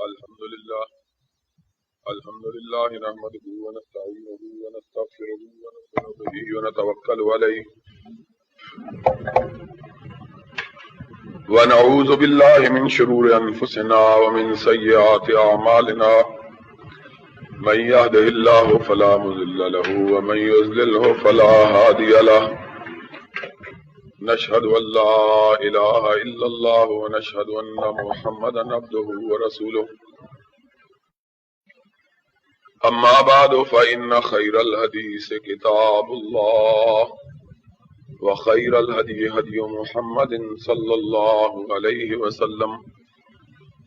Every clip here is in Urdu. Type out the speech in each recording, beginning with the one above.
الحمد لله نحمده ونستعينه ونستغفره ونؤمن به ونتوكل عليه ونعوذ بالله من شرور أنفسنا ومن سيئات أعمالنا من يهده الله فلا مضل له ومن يضلله فلا هادي له نشهد أن لا إله إلا الله ونشهد أن محمدا عبده ورسوله أما بعد فإن خير الحديث كتاب الله وخير الهدي هدي محمد صلى الله عليه وسلم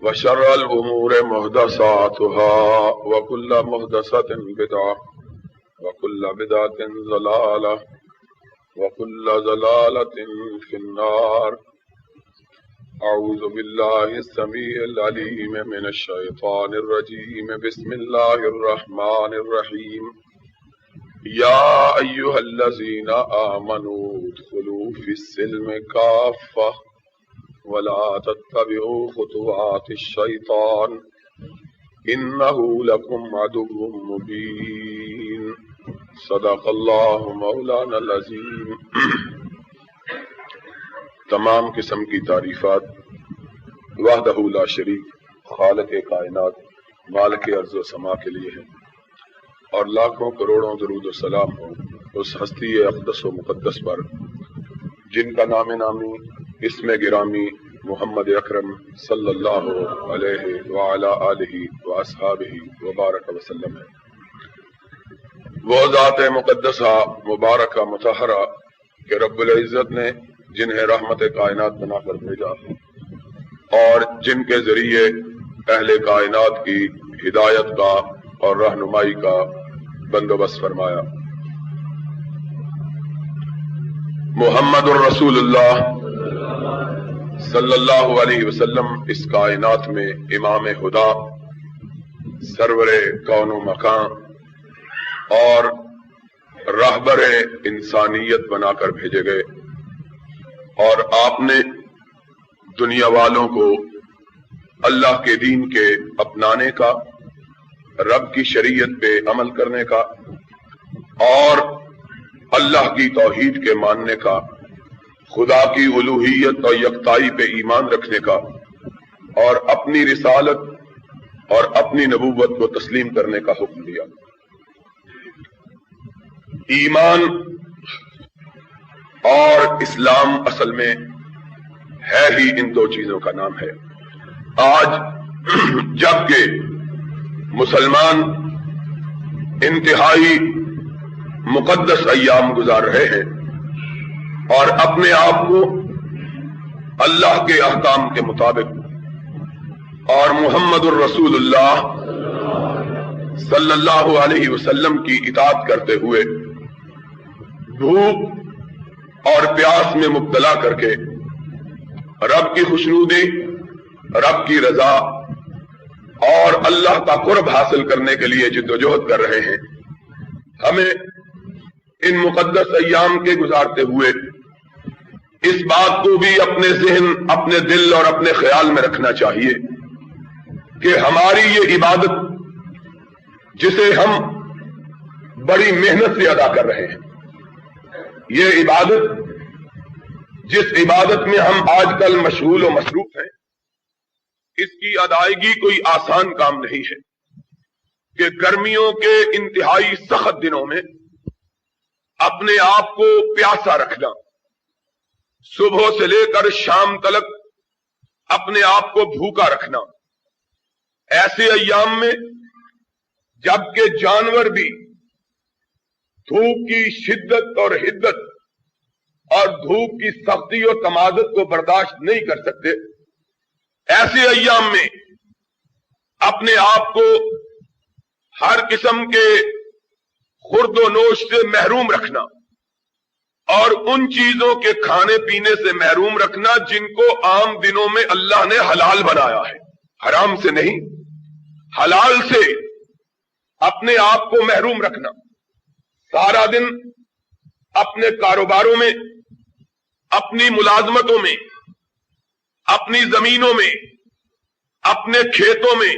وشر الأمور محدثاتها وكل محدثة بدعة وكل بدعة ضلالة وكل ضلالة في النار. أعوذ بالله السميع العليم من الشيطان الرجيم. بسم الله الرحمن الرحيم. يا أيها الذين آمنوا ادخلوا في السلم كافة ولا تتبعوا خطوات الشيطان إنه لكم عدو مبين. صدق اللہ مولانا العظیم. تمام قسم کی تعریفات وحدہ لا شریک خالق کائنات مالک ارض و سما کے لیے ہیں، اور لاکھوں کروڑوں درود و سلام ہو اس ہستی اقدس و مقدس پر جن کا نام نامی اسم گرامی محمد اکرم صلی اللہ علیہ وعلی آلہ واصحابہ وبارک وسلم ہے. وہ ذات مقدسہ مبارکہ مطہرہ کہ رب العزت نے جنہیں رحمت کائنات بنا کر بھیجا اور جن کے ذریعے اہل کائنات کی ہدایت کا اور رہنمائی کا بندوبست فرمایا. محمد الرسول اللہ صلی اللہ علیہ وسلم اس کائنات میں امام خدا، سرور کون و مکان اور رہبر انسانیت بنا کر بھیجے گئے، اور آپ نے دنیا والوں کو اللہ کے دین کے اپنانے کا، رب کی شریعت پہ عمل کرنے کا اور اللہ کی توحید کے ماننے کا، خدا کی الوہیت اور یکتائی پہ ایمان رکھنے کا، اور اپنی رسالت اور اپنی نبوت کو تسلیم کرنے کا حکم دیا. ایمان اور اسلام اصل میں ہے ہی ان دو چیزوں کا نام ہے. آج جبکہ مسلمان انتہائی مقدس ایام گزار رہے ہیں اور اپنے آپ کو اللہ کے احکام کے مطابق اور محمد الرسول اللہ صلی اللہ علیہ وسلم کی اطاعت کرتے ہوئے بھوک اور پیاس میں مبتلا کر کے رب کی خوشنودی، رب کی رضا اور اللہ کا قرب حاصل کرنے کے لیے جدوجہد کر رہے ہیں. ہمیں ان مقدس ایام کے گزارتے ہوئے اس بات کو بھی اپنے ذہن، اپنے دل اور اپنے خیال میں رکھنا چاہیے کہ ہماری یہ عبادت جسے ہم بڑی محنت سے ادا کر رہے ہیں، یہ عبادت جس عبادت میں ہم آج کل مشغول و مصروف ہیں، اس کی ادائیگی کوئی آسان کام نہیں ہے کہ گرمیوں کے انتہائی سخت دنوں میں اپنے آپ کو پیاسا رکھنا، صبح سے لے کر شام تلک اپنے آپ کو بھوکا رکھنا، ایسے ایام میں جبکہ جانور بھی دھوپ کی شدت اور حدت اور دھوپ کی سختی اور تمازت کو برداشت نہیں کر سکتے، ایسے ایام میں اپنے آپ کو ہر قسم کے خورد و نوش سے محروم رکھنا اور ان چیزوں کے کھانے پینے سے محروم رکھنا جن کو عام دنوں میں اللہ نے حلال بنایا ہے، حرام سے نہیں، حلال سے اپنے آپ کو محروم رکھنا. سارا دن اپنے کاروباروں میں، اپنی ملازمتوں میں، اپنی زمینوں میں، اپنے کھیتوں میں،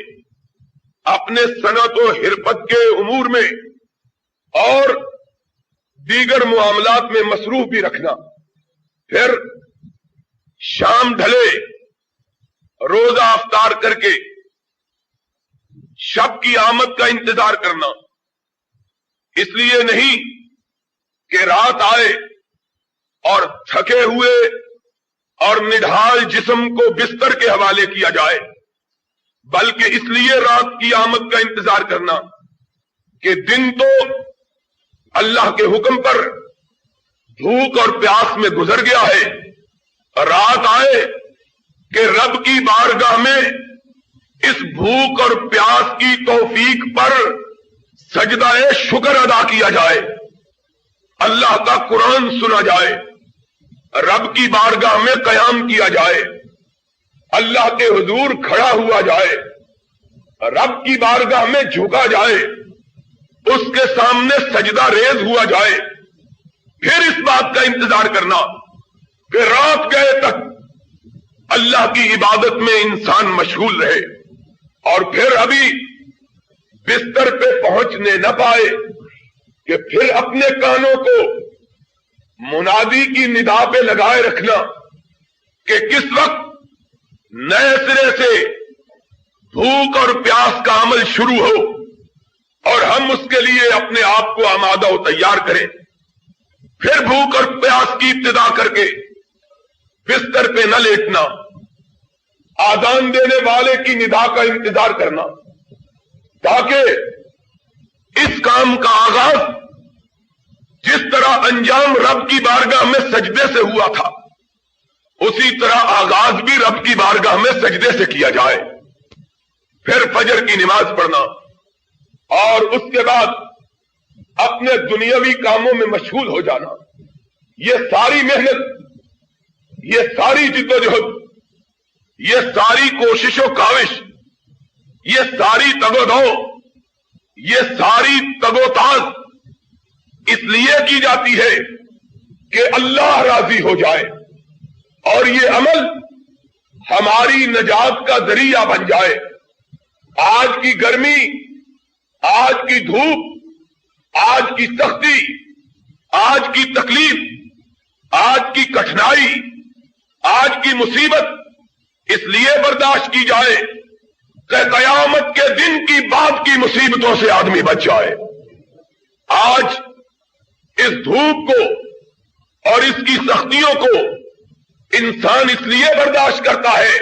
اپنے صنعت و حرفت کے امور میں اور دیگر معاملات میں مصروف بھی رکھنا. پھر شام ڈھلے روزہ افطار کر کے شب کی آمد کا انتظار کرنا. اس لیے نہیں کہ رات آئے اور تھکے ہوئے اور نڈھال جسم کو بستر کے حوالے کیا جائے، بلکہ اس لیے رات کی آمد کا انتظار کرنا کہ دن تو اللہ کے حکم پر بھوک اور پیاس میں گزر گیا ہے، رات آئے کہ رب کی بارگاہ میں اس بھوک اور پیاس کی توفیق پر سجدہ شکر ادا کیا جائے، اللہ کا قرآن سنا جائے، رب کی بارگاہ میں قیام کیا جائے، اللہ کے حضور کھڑا ہوا جائے، رب کی بارگاہ میں جھکا جائے، اس کے سامنے سجدہ ریز ہوا جائے. پھر اس بات کا انتظار کرنا کہ رات گئے تک اللہ کی عبادت میں انسان مشغول رہے اور پھر ابھی بستر پہ پہنچنے نہ پائے کہ پھر اپنے کانوں کو منادی کی ندا پہ لگائے رکھنا کہ کس وقت نئے سرے سے بھوک اور پیاس کا عمل شروع ہو اور ہم اس کے لیے اپنے آپ کو آمادہ و تیار کریں. پھر بھوک اور پیاس کی ابتدا کر کے بستر پہ نہ لیٹنا، آذان دینے والے کی ندا کا انتظار کرنا تاکہ اس کام کا آغاز جس طرح انجام رب کی بارگاہ میں سجدے سے ہوا تھا اسی طرح آغاز بھی رب کی بارگاہ میں سجدے سے کیا جائے. پھر فجر کی نماز پڑھنا اور اس کے بعد اپنے دنیاوی کاموں میں مشغول ہو جانا. یہ ساری محنت، یہ ساری جدوجہد، یہ ساری کوشش و کاوش، یہ ساری تگ و دو، یہ ساری تگ و تاز اس لیے کی جاتی ہے کہ اللہ راضی ہو جائے اور یہ عمل ہماری نجات کا ذریعہ بن جائے. آج کی گرمی، آج کی دھوپ، آج کی سختی، آج کی تکلیف، آج کی کٹھنائی، آج کی مصیبت اس لیے برداشت کی جائے کہ قیامت کے دن کی بعد کی مصیبتوں سے آدمی بچ جائے. آج اس دھوپ کو اور اس کی سختیوں کو انسان اس لیے برداشت کرتا ہے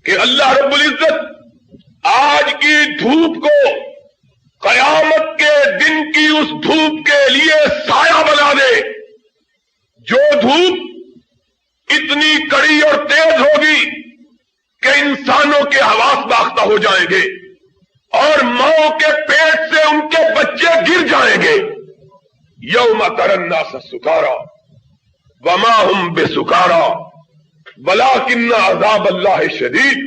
کہ اللہ رب العزت آج کی دھوپ کو قیامت کے دن کی اس دھوپ کے لیے سایہ بنا دے. جو دھوپ اتنی کڑی اور تیز ہوگی کہ انسانوں کے حواس باختہ ہو جائیں گے اور ماؤں کے پیٹ سے ان کے بچے گر جائیں گے. یوم تری الناس سکارا وما هم بسکارا ولکن عذاب اللہ شدید.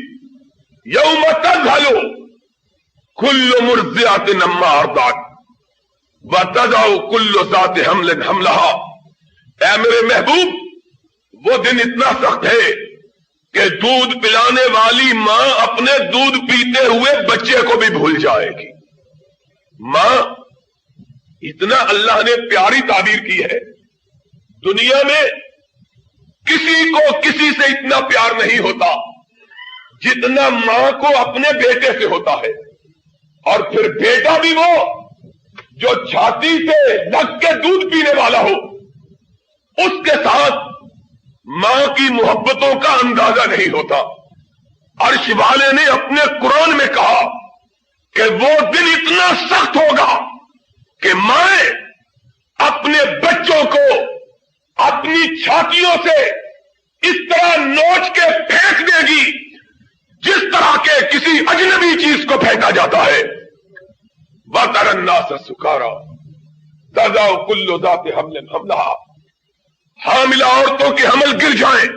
یوم تذہل کل مرضعۃ عما ارضعت وتضع کل ذات حمل حملہا. اے میرے محبوب، وہ دن اتنا سخت ہے کہ دودھ پلانے والی ماں اپنے دودھ پیتے ہوئے بچے کو بھی بھول جائے گی. ماں، اتنا اللہ نے پیاری تعبیر کی ہے. دنیا میں کسی کو کسی سے اتنا پیار نہیں ہوتا جتنا ماں کو اپنے بیٹے سے ہوتا ہے، اور پھر بیٹا بھی وہ جو چھاتی سے لگ کے دودھ پینے والا ہو. اس کے ساتھ ماں کی محبتوں کا اندازہ نہیں ہوتا. عرش والے نے اپنے قرآن میں کہا کہ وہ دن اتنا سخت ہوگا کہ مائیں اپنے بچوں کو اپنی چھاتیوں سے اس طرح نوچ کے پھینک دے گی جس طرح کے کسی اجنبی چیز کو پھینکا جاتا ہے. وَتَرَى النَّاسَ سُكَارَىٰ تَضَعُ كُلُّ ذَاتِ حَمْلٍ حَمْلَهَا. حاملہ عورتوں کے حمل گر جائیں.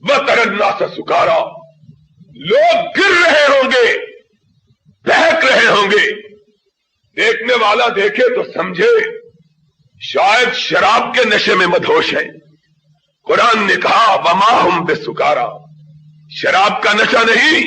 وَتَرَى النَّاسَ سُكَارَىٰ. لوگ گر رہے ہوں گے، بہک رہے ہوں گے. دیکھنے والا دیکھے تو سمجھے شاید شراب کے نشے میں مدہوش ہے. قرآن نے کہا وَمَا هُمْ بِسُكَارَىٰ. شراب کا نشہ نہیں،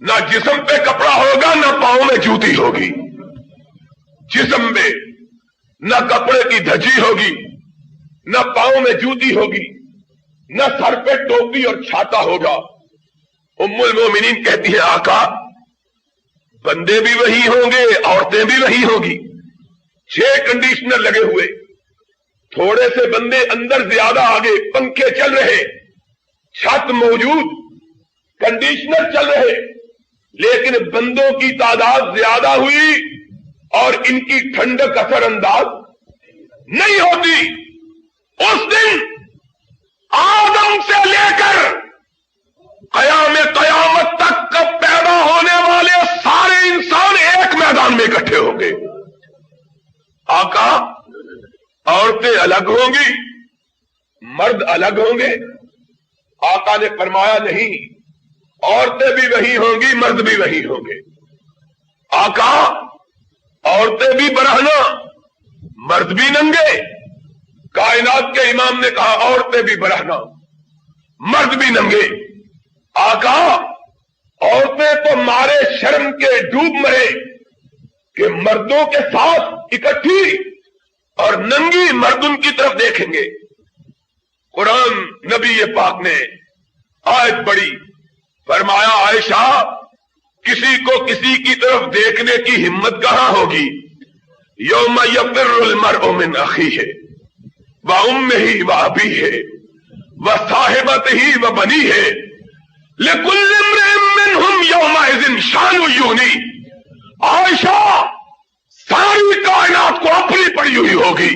نہ جسم پہ کپڑا ہوگا نہ پاؤں میں جوتی ہوگی، جسم میں نہ کپڑے کی دھجی ہوگی نہ پاؤں میں جوتی ہوگی نہ سر پہ ٹوپی اور چھاتا ہوگا۔ ام المومنین کہتی ہیں آقا بندے بھی وہی ہوں گے عورتیں بھی وہی ہوگی، 6 کنڈیشنر لگے ہوئے، تھوڑے سے بندے اندر زیادہ آگے، پنکھے چل رہے، چھت موجود، کنڈیشنر چل رہے، لیکن بندوں کی تعداد زیادہ ہوئی اور ان کی ٹھنڈک اثر انداز نہیں ہوتی۔ اس دن آدم سے لے کر قیامت تک پیدا ہونے والے سارے انسان ایک میدان میں اکٹھے ہوں گے۔ آقا عورتیں الگ ہوں گی مرد الگ ہوں گے؟ آقا نے فرمایا نہیں، عورتیں بھی وہی ہوں گی مرد بھی وہی ہوں گے۔ آقا عورتیں بھی برہنہ مرد بھی ننگے؟ کائنات کے امام نے کہا عورتیں بھی برہنہ مرد بھی ننگے۔ آقا عورتیں تو مارے شرم کے ڈوب مرے کہ مردوں کے ساتھ اکٹھی اور ننگی مرد ان کی طرف دیکھیں گے۔ قرآن نبی پاک نے آیت پڑھی، فرمایا عائشہ کسی کو کسی کی طرف دیکھنے کی ہمت کہاں ہوگی؟ یوم یفر المرء من اخیہ وامہ وابیہ وصاحبتہ وبنیہ لکل امرئ منہم یومئذ شان یغنی۔ عائشہ ساری کائنات کو اپنی پڑی ہوئی ہوگی،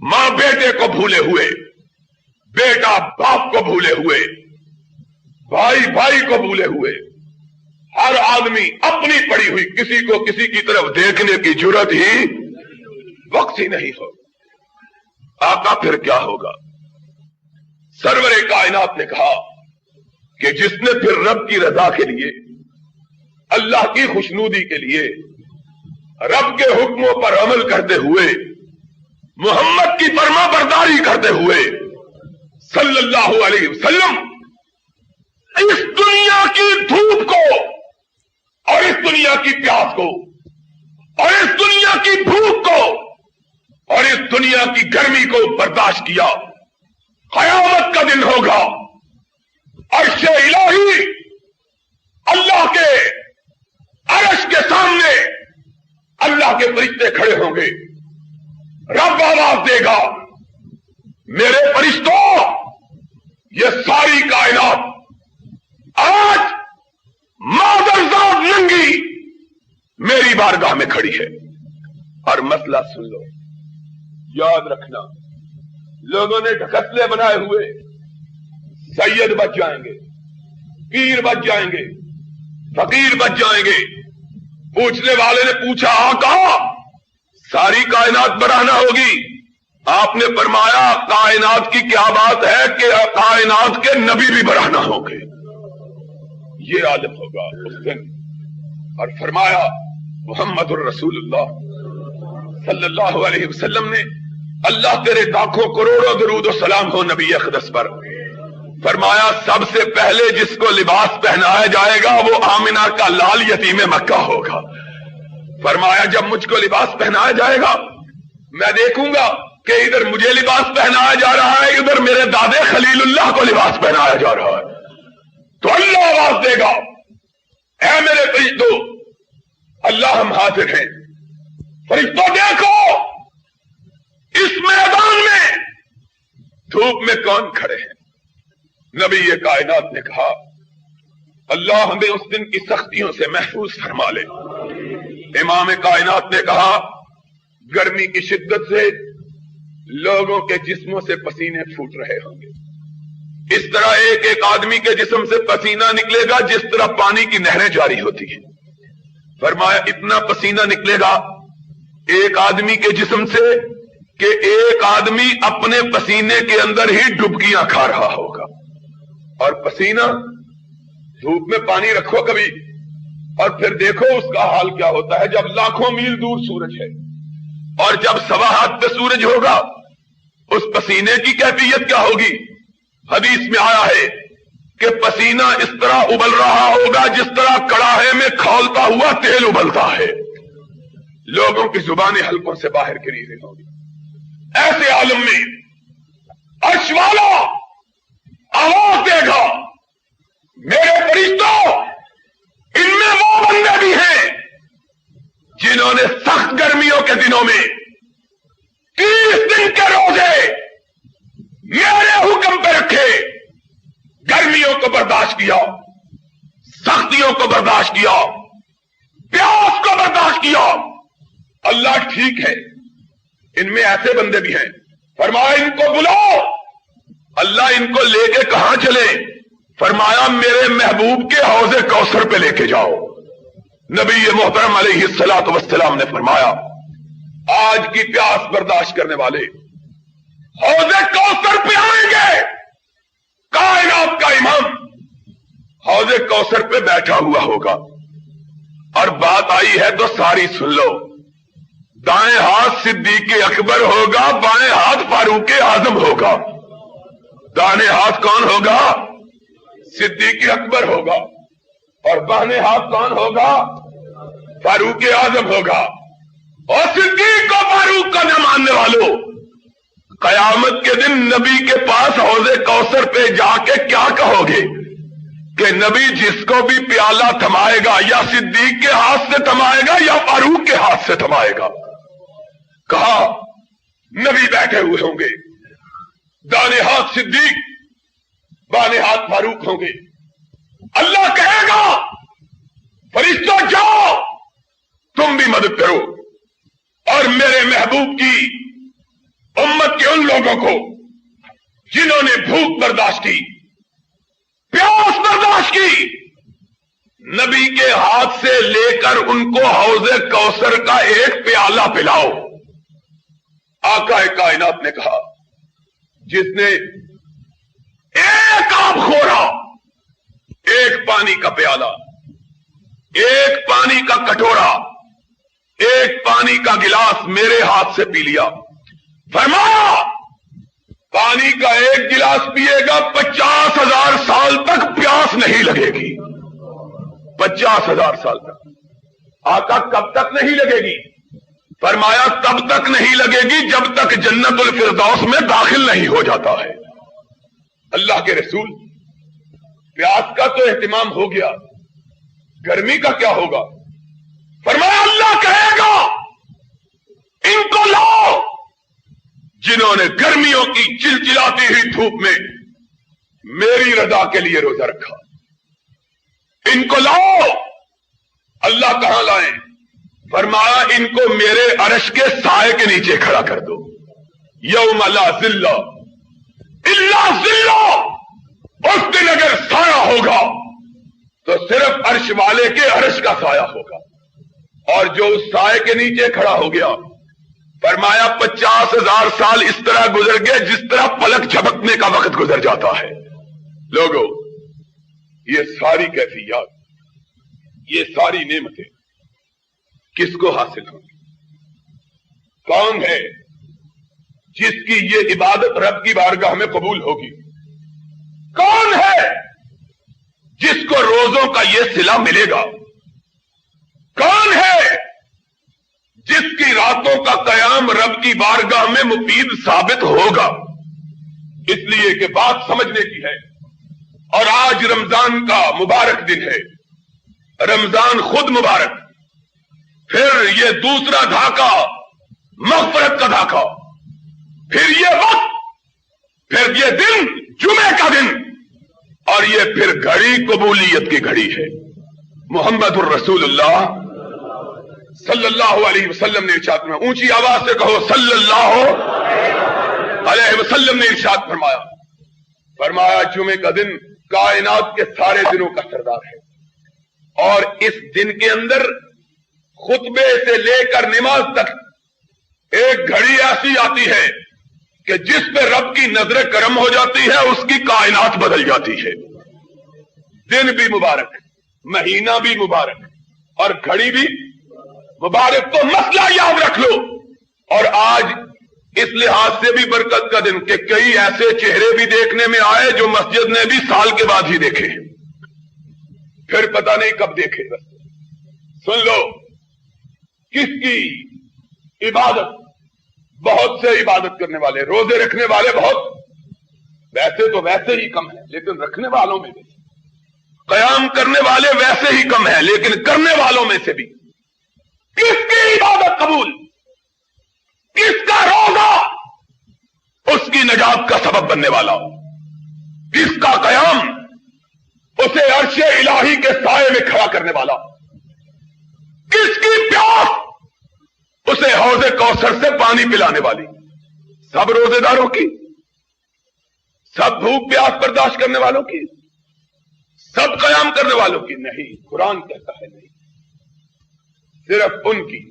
ماں بیٹے کو بھولے ہوئے، بیٹا باپ کو بھولے ہوئے، بھائی بھائی کو بھولے ہوئے، ہر آدمی اپنی پڑی ہوئی، کسی کو کسی کی طرف دیکھنے کی جرت ہی وقت ہی نہیں ہو۔ آقا پھر کیا ہوگا؟ سرور کائنات نے کہا کہ جس نے پھر رب کی رضا کے لیے، اللہ کی خوشنودی کے لیے، رب کے حکموں پر عمل کرتے ہوئے، محمد کی فرما برداری کرتے ہوئے صلی اللہ علیہ وسلم اس دنیا کی دھوپ کو اور اس دنیا کی پیاس کو اور اس دنیا کی بھوک کو اور اس دنیا کی گرمی کو برداشت کیا، قیامت کا دن ہوگا، عرش الہی اللہ کے عرش کے سامنے اللہ کے فرشتے کھڑے ہوں گے، رب آواز دے گا میرے فرشتوں یہ ساری کائنات آج مادرزاد ننگی میری بارگاہ میں کھڑی ہے۔ اور مسئلہ سن لو، یاد رکھنا، لوگوں نے ڈھکسلے بنائے ہوئے، سید بچ جائیں گے، پیر بچ جائیں گے، فقیر بچ جائیں گے۔ پوچھنے والے نے پوچھا آقا ساری کائنات برہنہ ہوگی؟ آپ نے فرمایا کائنات کی کیا بات ہے کہ کائنات کے نبی بھی برہنہ ہوں گے، یہ عالم ہوگا اس دن۔ اور فرمایا محمد الرسول اللہ صلی اللہ علیہ وسلم نے، اللہ تیرے لاکھوں کروڑوں درود و سلام ہو نبی اقدس پر، فرمایا سب سے پہلے جس کو لباس پہنایا جائے گا وہ آمنہ کا لال یتیم مکہ ہوگا۔ فرمایا جب مجھ کو لباس پہنایا جائے گا میں دیکھوں گا کہ ادھر مجھے لباس پہنایا جا رہا ہے، ادھر میرے دادے خلیل اللہ کو لباس پہنایا جا رہا ہے، تو اللہ آواز دے گا اے میرے فرشتوں اللہ ہم حاضر ہیں۔ فرشتوں دیکھو اس میدان میں دھوپ میں کون کھڑے ہیں؟ نبی یہ کائنات نے کہا اللہ ہمیں اس دن کی سختیوں سے محفوظ فرما لے۔ امام کائنات نے کہا گرمی کی شدت سے لوگوں کے جسموں سے پسینے پھوٹ رہے ہوں گے، اس طرح ایک ایک آدمی کے جسم سے پسینہ نکلے گا جس طرح پانی کی نہریں جاری ہوتی ہیں۔ فرمایا اتنا پسینہ نکلے گا ایک آدمی کے جسم سے کہ ایک آدمی اپنے پسینے کے اندر ہی ڈبکیاں کھا رہا ہوگا۔ اور پسینہ دھوپ میں پانی رکھو کبھی اور پھر دیکھو اس کا حال کیا ہوتا ہے جب لاکھوں میل دور سورج ہے اور جب سوا ہاتھ پہ سورج ہوگا، اس پسینے کی کیفیت کیا ہوگی؟ حدیث میں آیا ہے کہ پسینہ اس طرح ابل رہا ہوگا جس طرح کڑاہے میں کھولتا ہوا تیل ابلتا ہے، لوگوں کی زبانیں حلقوں سے باہر گری رہی ہوگی۔ ایسے عالم میں عرش والا آواز دے گا، میرے فرشتوں، ان میں وہ بندے بھی ہیں جنہوں نے سخت گرمیوں کے دنوں میں 30 دن کے روزے میرے حکم پہ رکھے، گرمیوں کو برداشت کیا، سختیوں کو برداشت کیا، پیاس کو برداشت کیا۔ اللہ ٹھیک ہے، ان میں ایسے بندے بھی ہیں، فرمایا ان کو بلاؤ۔ اللہ ان کو لے کے کہاں چلے؟ فرمایا میرے محبوب کے حوض کوثر پہ لے کے جاؤ۔ نبی محترم علیہ الصلوۃ والسلام نے فرمایا آج کی پیاس برداشت کرنے والے حوض کوثر پہ آئیں گے، کائنات کا امام حوض کوثر پہ بیٹھا ہوا ہوگا، اور بات آئی ہے تو ساری سن لو۔ دائیں ہاتھ صدیق اکبر ہوگا، بائیں ہاتھ فاروق اعظم ہوگا۔ دائیں ہاتھ کون ہوگا؟ صدیق اکبر ہوگا، اور بائیں ہاتھ کون ہوگا؟ فاروق اعظم ہوگا۔ اور صدیق و فاروق کا نہ ماننے والوں، قیامت کے دن نبی کے پاس حوض کوثر پہ جا کے کیا کہو گے کہ نبی جس کو بھی پیالہ تھمائے گا یا صدیق کے ہاتھ سے تھمائے گا یا فاروق کے ہاتھ سے تھمائے گا؟ کہا نبی بیٹھے ہوئے ہوں گے، دانے ہاتھ صدیق، بانے ہاتھ فاروق ہوں گے۔ اللہ کہے گا فرشتوں جاؤ تم بھی مدد کرو، اور میرے محبوب کی امت کے ان لوگوں کو جنہوں نے بھوک برداشت کی، پیاس برداشت کی، نبی کے ہاتھ سے لے کر ان کو حوض کوثر کا ایک پیالہ پلاؤ۔ آقا کائنات نے کہا جس نے ایک آب خورا، ایک پانی کا پیالہ، ایک پانی کا کٹورا، ایک پانی کا گلاس میرے ہاتھ سے پی لیا، فرمایا پانی کا ایک گلاس پیے گا 50,000 سال تک پیاس نہیں لگے گی۔ 50,000 سال تک۔ آقا کب تک نہیں لگے گی؟ فرمایا تب تک نہیں لگے گی جب تک جنت الفردوس میں داخل نہیں ہو جاتا ہے۔ اللہ کے رسول، پیاس کا تو اہتمام ہو گیا، گرمی کا کیا ہوگا؟ فرمایا اللہ کہے گا ان کو لاؤ جنہوں نے گرمیوں کی چلچلاتی ہوئی دھوپ میں میری رضا کے لیے روزہ رکھا، ان کو لاؤ۔ اللہ کہاں لائیں؟ فرمایا ان کو میرے عرش کے سائے کے نیچے کھڑا کر دو۔ یوم لا ذل الا ذل، اس دن اگر سایہ ہوگا تو صرف عرش والے کے عرش کا سایہ ہوگا، اور جو اس سائے کے نیچے کھڑا ہو گیا، فرمایا 50,000 سال اس طرح گزر گئے جس طرح پلک جھپکنے کا وقت گزر جاتا ہے۔ لوگوں، یہ ساری کیفیات، یہ ساری نعمتیں کس کو حاصل ہوں گی؟ کون ہے جس کی یہ عبادت رب کی بارگاہ میں قبول ہوگی؟ کون ہے جس کو روزوں کا یہ صلہ ملے گا؟ کون ہے جس کی راتوں کا قیام رب کی بارگاہ میں مفید ثابت ہوگا؟ اس لیے کہ بات سمجھنے کی ہے، اور آج رمضان کا مبارک دن ہے، رمضان خود مبارک، پھر یہ دوسرا دھاکہ مغفرت کا دھاکہ، پھر یہ وقت، پھر یہ دن جمعے کا دن، اور یہ پھر گھڑی قبولیت کی گھڑی ہے۔ محمد الرسول اللہ صلی اللہ علیہ وسلم نے ارشاد فرمایا، اونچی آواز سے کہو صلی اللہ علیہ وسلم نے ارشاد فرمایا جمعے کا دن کائنات کے سارے دنوں کا سردار ہے، اور اس دن کے اندر خطبے سے لے کر نماز تک ایک گھڑی ایسی آتی ہے کہ جس پہ رب کی نظر کرم ہو جاتی ہے، اس کی کائنات بدل جاتی ہے۔ دن بھی مبارک، مہینہ بھی مبارک، اور گھڑی بھی مبارک۔ تو مسئلہ یاد رکھ لو، اور آج اس لحاظ سے بھی برکت کا دن کہ کئی ایسے چہرے بھی دیکھنے میں آئے جو مسجد نے بھی سال کے بعد ہی دیکھے، پھر پتہ نہیں کب دیکھے. سن لو، کس کی عبادت، بہت سے عبادت کرنے والے، روزے رکھنے والے بہت، ویسے تو ویسے ہی کم ہیں لیکن رکھنے والوں میں بھی، قیام کرنے والے ویسے ہی کم ہیں لیکن کرنے والوں میں سے بھی. کس کی عبادت قبول، کس کا روزہ اس کی نجات کا سبب بننے والا ہو، کس کا قیام اسے عرش الہی کے سائے میں کھڑا کرنے والا، کس کی پیاس اسے حوض کوثر سے پانی پلانے والی. سب روزے داروں کی، سب بھوک پیاس برداشت کرنے والوں کی، سب قیام کرنے والوں کی نہیں. قرآن کہتا ہے نہیں، صرف ان کی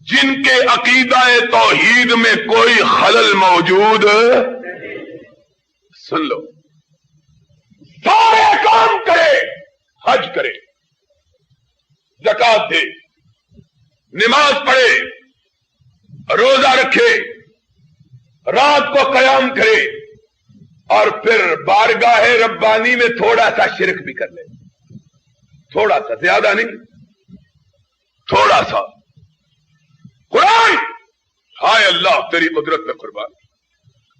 جن کے عقیدہ توحید میں کوئی خلل موجود. سن لو، سارے کام کرے، حج کرے، زکات دے، نماز پڑھے، روزہ رکھے، رات کو قیام کرے، اور پھر بارگاہ ربانی میں تھوڑا سا شرک بھی کر لے، تھوڑا سا، زیادہ نہیں، تھوڑا سا. قرآن، ہائے اللہ تیری قدرت پہ قربان،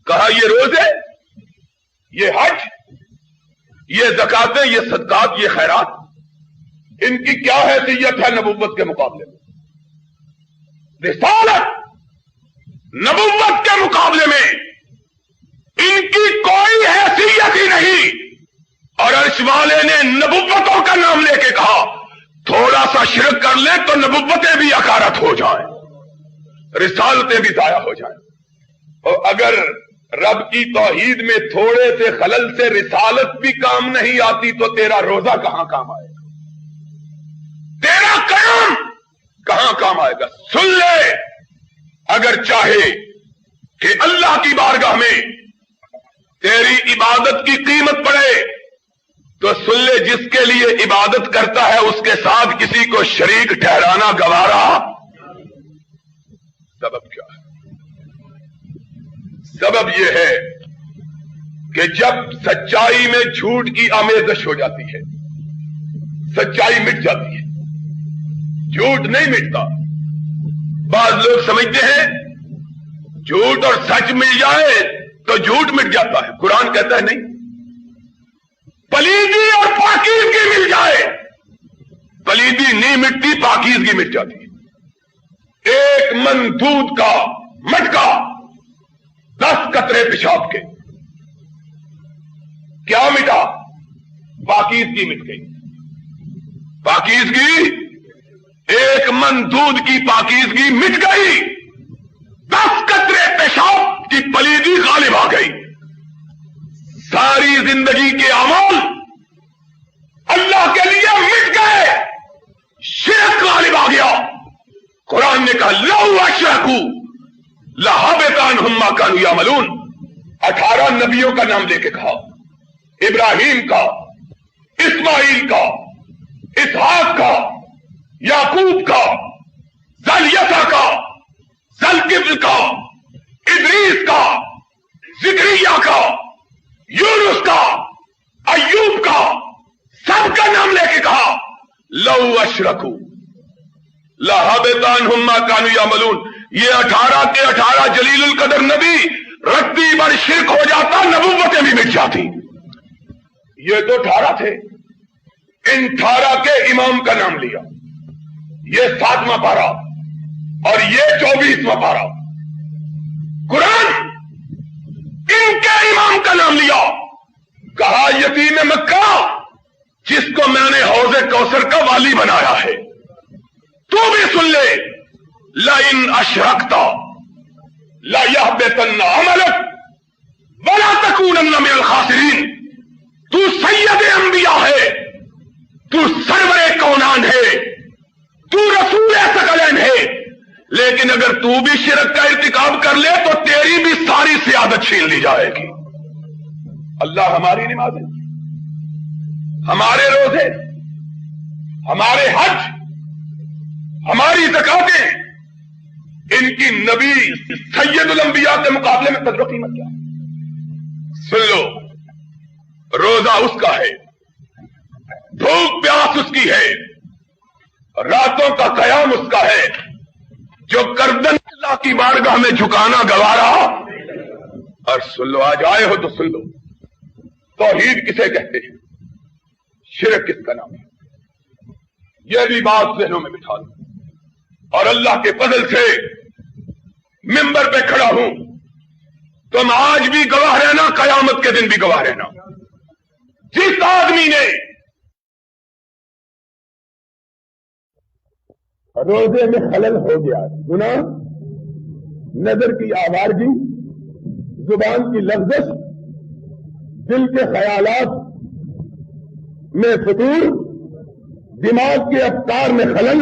کہا یہ روزے، یہ حج، یہ زکاتیں، یہ صدقات، یہ خیرات، ان کی کیا حیثیت ہے نبوت کے مقابلے میں؟ رسالت، نبوت کے مقابلے میں ان کی کوئی حیثیت ہی نہیں. اور عرش والے نے نبوتوں کا نام لے کے کہا تھوڑا سا شرک کر لیں تو نبوتیں بھی اکارت ہو جائیں، رسالتیں بھی ضائع ہو جائیں. اور اگر رب کی توحید میں تھوڑے سے خلل سے رسالت بھی کام نہیں آتی تو تیرا روزہ کہاں کام آئے گا، تیرا قیام کہاں کام آئے گا. سن لے، اگر چاہے کہ اللہ کی بارگاہ میں تیری عبادت کی قیمت پڑے تو سن لے، جس کے لیے عبادت کرتا ہے اس کے ساتھ کسی کو شریک ٹھہرانا گوارا. سبب کیا ہے؟ سبب یہ ہے کہ جب سچائی میں جھوٹ کی آمیزش ہو جاتی ہے، سچائی مٹ جاتی ہے، جھوٹ نہیں مٹتا. بعض لوگ سمجھتے ہیں جھوٹ اور سچ مل جائے تو جھوٹ مٹ جاتا ہے. قرآن کہتا ہے نہیں، پلیدی اور پاکیزگی مل جائے، پلیدی نہیں مٹتی، پاکیزگی مٹ جاتی ہے. ایک من دودھ کا مٹکا 10 قطرے پیشاب کے، کیا مٹا؟ پاکیزگی مٹ گئی. پاکیزگی، ایک من دودھ کی پاکیزگی مٹ گئی، 10 قطرے پیشاب کی پلیدی غالب آ گئی. ساری زندگی کے اعمال اللہ کے لیے مٹ گئے، شرک غالب آ گیا. قرآن نے کہا لو اشرکوا لحبط عنہم ما کانوا یعملون. 18 نبیوں کا نام لے کے کہا، ابراہیم کا، اسماعیل کا، اسحاق کا، یعقوب کا، ذلیسا کا، ذلکفل کا، ادریس کا، زکریا کا، یونس کا، ایوب کا، سب کا نام لے کے کہا لو اشرکوا لحبط عنہم ما کانوا یعملون. یہ 18 کے 18 جلیل القدر نبی رتی بر شرک ہو جاتا، نبوتیں بھی مٹ جاتی. یہ تو 18 تھے، ان 18 کے امام کا نام لیا، یہ 7واں پارہ اور یہ 24واں پارہ. قرآن ان کے امام کا نام لیا، کہا یتیم مکہ جس کو میں نے حوض کوثر کا والی بنایا ہے. تو بھی سن لے، لئن اشرکت لیحبطن عملک ولا تکونن من الخاسرین. تو سید انبیاء ہے، تو سرور کونان ہے، تو رسول ثقلین ہے، لیکن اگر تو بھی شرک کا ارتکاب کر لے تو تیری بھی ساری سیادت چھین لی جائے گی. اللہ ہماری نمازیں، ہمارے روزے، ہمارے حج، ہماری زکاتیں، ان کی نبی سید الانبیاء کے مقابلے میں قدر و قیمت کیا؟ سن لو، روزہ اس کا ہے، بھوک پیاس اس کی ہے، راتوں کا قیام اس کا ہے، جو گردن اللہ کی بارگاہ میں جھکانا گوارا۔ اور سن لو، آج آئے ہو تو سن لو، توحید کسے کہتے ہیں، شرک کس کا نام ہے، یہ بھی بات ذہنوں میں بٹھا لو۔ اور اللہ کے فضل سے منبر پہ کھڑا ہوں، تم آج بھی گواہ رہنا، قیامت کے دن بھی گواہ رہنا۔ جس آدمی نے روزے میں خلل ہو گیا، گناہ، نظر کی آوارگی، زبان کی لفظش، دل کے خیالات میں فتور، دماغ کے افکار میں خلل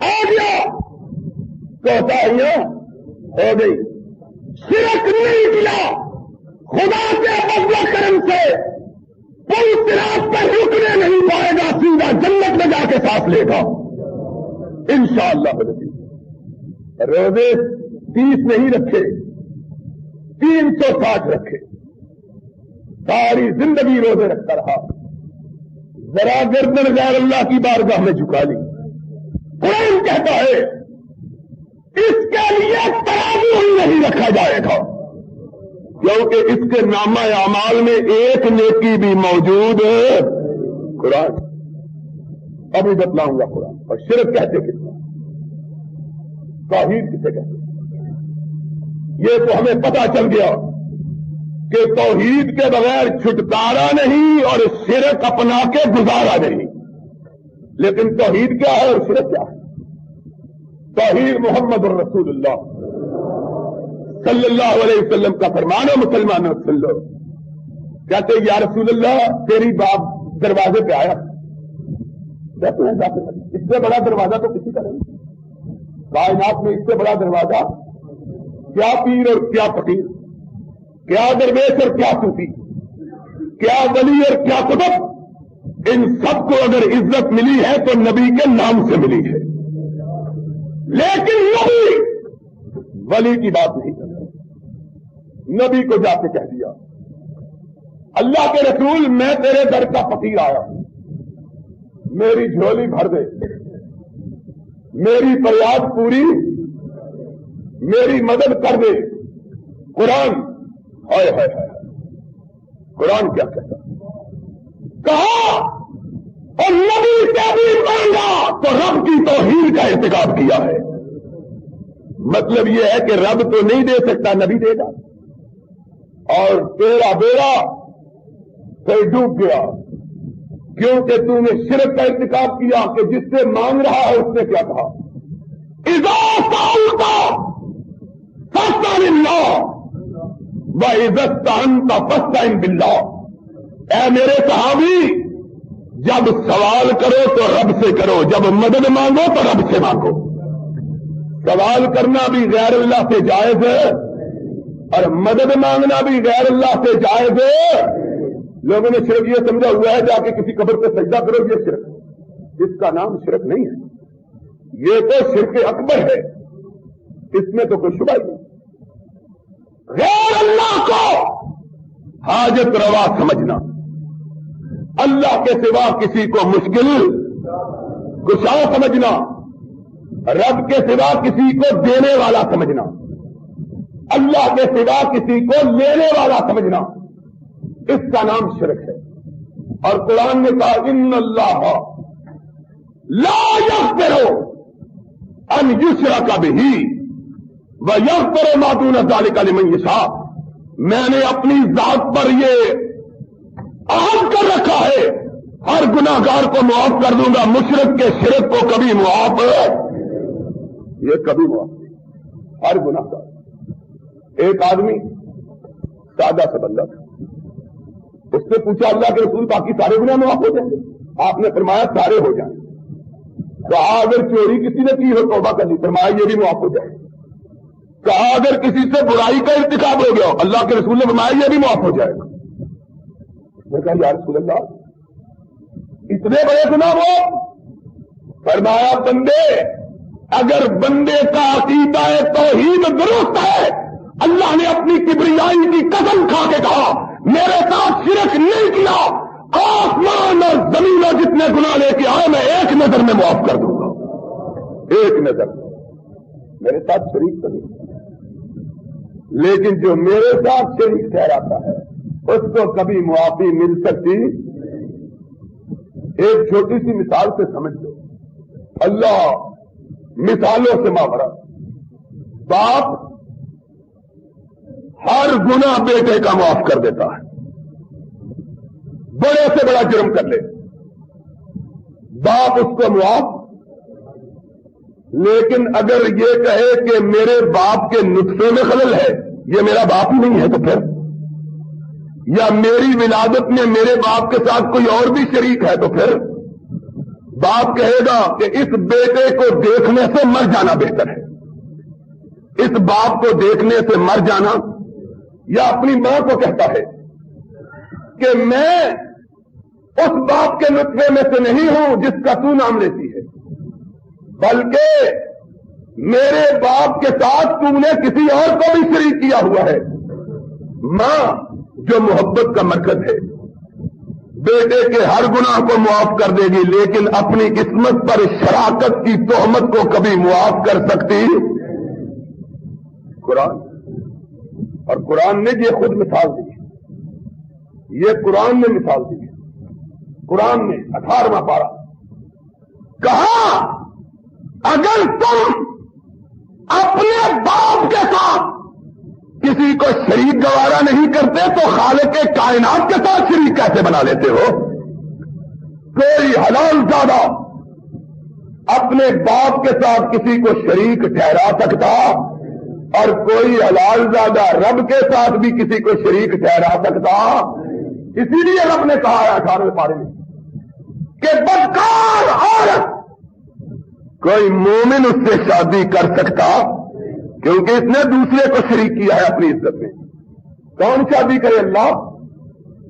آ گیا، کوتاہیاں ہو گئی، شرک نہیں کیا، خدا کے فضل و کرم سے پل صراط پر رکنے نہیں پائے گا، سیدھا جنت میں جا کے سانس لے گا انشاءاللہ۔ روزے 30 نہیں رکھے، 360 رکھے، ساری زندگی روزے رکھتا رہا، ذرا گردن غیر اللہ کی بارگاہ میں جھکا لی۔ قرآن کہتا ہے اس کے لیے ترازو ہی نہیں رکھا جائے گا، کیونکہ اس کے نامہ اعمال میں ایک نیکی بھی موجود ہے۔ قرآن ابھی بتلاؤں گا قرآن۔ اور شرک کہتے کس کو، توحید کسے کہتے، یہ تو ہمیں پتا چل گیا کہ توحید کے بغیر چھٹکارا نہیں اور شرک اپنا کے گزارا نہیں۔ لیکن توحید کیا ہے اور شرک کیا ہے؟ توحید محمد الرسول اللہ صلی اللہ علیہ وسلم کا فرمان ہے، مسلمانوں سن لو۔ کہتے یا رسول اللہ تیری باپ دروازے پہ آیا، اس سے بڑا دروازہ تو کسی کا نہیں، کائنات میں اس سے بڑا دروازہ کیا پیر اور کیا فقیر، کیا درویش اور کیا صوفی، کیا ولی اور کیا قطب، ان سب کو اگر عزت ملی ہے تو نبی کے نام سے ملی ہے۔ لیکن نبی ولی کی بات نہیں کرتا، نبی کو جا کے کہہ دیا اللہ کے رسول میں تیرے در کا فقیر آیا ہوں، میری جھولی بھر دے، میری فریاد پوری، میری مدد کر دے۔ قرآن ہائے ہائے ہائے، قرآن کیا کہتا، کہا اور نبی سے بھی مانگا تو رب کی توحید کا ارتکاب کیا ہے۔ مطلب یہ ہے کہ رب تو نہیں دے سکتا، نبی دے گا، اور تیرا بیڑا پھر ڈوب گیا کیونکہ تو نے شرک کا ارتکاب کیا کہ جس سے مانگ رہا ہے اس نے کیا کہا، اذا سألت فاسأل اللہ وَإِذَا اسْتَعَنْتَ فَاسْتَعِنْ بِاللَّهِ۔ اے میرے صحابی، جب سوال کرو تو رب سے کرو، جب مدد مانگو تو رب سے مانگو۔ سوال کرنا بھی غیر اللہ سے جائز ہے اور مدد مانگنا بھی غیر اللہ سے جائز ہے۔ لوگوں نے شرک یہ سمجھا ہوا ہے جا کے کسی قبر پہ سجدہ کرو، یہ شرک، اس کا نام شرک نہیں ہے، یہ تو شرک اکبر ہے، اس میں تو کوئی شبہ نہیں۔ غیر اللہ کو حاجت روا سمجھنا، اللہ کے سوا کسی کو مشکل کشا سمجھنا، رب کے سوا کسی کو دینے والا سمجھنا، اللہ کے سوا کسی کو لینے والا سمجھنا، اس کا نام شرک ہے۔ اور قرآن نے کہا ان اللہ لا یغفر ان یشرک بہ ویغفر ما دون ذلک لمن یشاء۔ میں نے اپنی ذات پر یہ عہد کر رکھا ہے ہر گناہگار کو معاف کر دوں گا، مشرک کے شرک کو کبھی معاف، یہ کبھی معاف نہیں، ہر گناہگار۔ ایک آدمی سادہ سا بندہ تھا، اس نے پوچھا اللہ کے رسول باقی سارے گناہ معاف ہو جائیں گے؟ آپ نے فرمایا سارے ہو جائیں۔ کہا اگر چوری کسی نے کی ہو توبہ کر لی، فرمایا یہ بھی معاف ہو جائے۔ کہا اگر کسی سے برائی کا ارتکاب ہو گیا، اللہ کے رسول نے فرمایا یہ بھی معاف ہو جائے گا۔ میں کہا یا رسول اللہ اتنے بڑے گناہ ہو؟ فرمایا بندے اگر بندے کا عقیدہ توحید درست ہے، اللہ نے اپنی کبریائی کی قسم کھا کے کہا میرے ساتھ شرک نہیں کیا، آسمان اور زمین اور جتنے گناہ لے کے آئے میں ایک نظر میں معاف کر دوں گا، ایک نظر میں، میرے ساتھ شریک تو نہیں، لیکن جو میرے ساتھ شریک ٹھہراتا ہے اس کو کبھی معافی مل سکتی؟ ایک چھوٹی سی مثال سے سمجھ لو، اللہ مثالوں سے ماورا، باپ ہر گناہ بیٹے کا معاف کر دیتا ہے، بڑے سے بڑا جرم کر لے باپ اس کو معاف، لیکن اگر یہ کہے کہ میرے باپ کے نطفے میں خلل ہے، یہ میرا باپ ہی نہیں ہے، تو پھر یا میری ولادت میں میرے باپ کے ساتھ کوئی اور بھی شریک ہے، تو پھر باپ کہے گا کہ اس بیٹے کو دیکھنے سے مر جانا بہتر ہے، اس باپ کو دیکھنے سے مر جانا، یا اپنی ماں کو کہتا ہے کہ میں اس باپ کے نطفے میں سے نہیں ہوں جس کا تو نام لیتی ہے، بلکہ میرے باپ کے ساتھ تم نے کسی اور کو بھی شریک کیا ہوا ہے۔ ماں جو محبت کا مرکز ہے بیٹے کے ہر گناہ کو معاف کر دے گی، لیکن اپنی عصمت پر شراکت کی تہمت کو کبھی معاف کر سکتی؟ قرآن، اور قرآن نے یہ خود مثال دی، یہ قرآن نے مثال دی، قرآن نے 18واں پارہ کہا اگر تم اپنے باپ کے ساتھ کسی کو شریک گوارا نہیں کرتے تو خالق کائنات کے ساتھ شریک کیسے بنا لیتے ہو؟ کوئی حلال زادہ اپنے باپ کے ساتھ کسی کو شریک ٹھہرا سکتا، اور کوئی حلال زادہ رب کے ساتھ بھی کسی کو شریک ٹھہرا سکتا؟ اسی لیے رب نے کہا ہے 18ویں پارے میں کہ بدکار عورت کوئی مومن اس سے شادی کر سکتا، کیونکہ اس نے دوسرے کو شریک کیا ہے اپنی عزت میں۔ کون شادی کرے؟ اللہ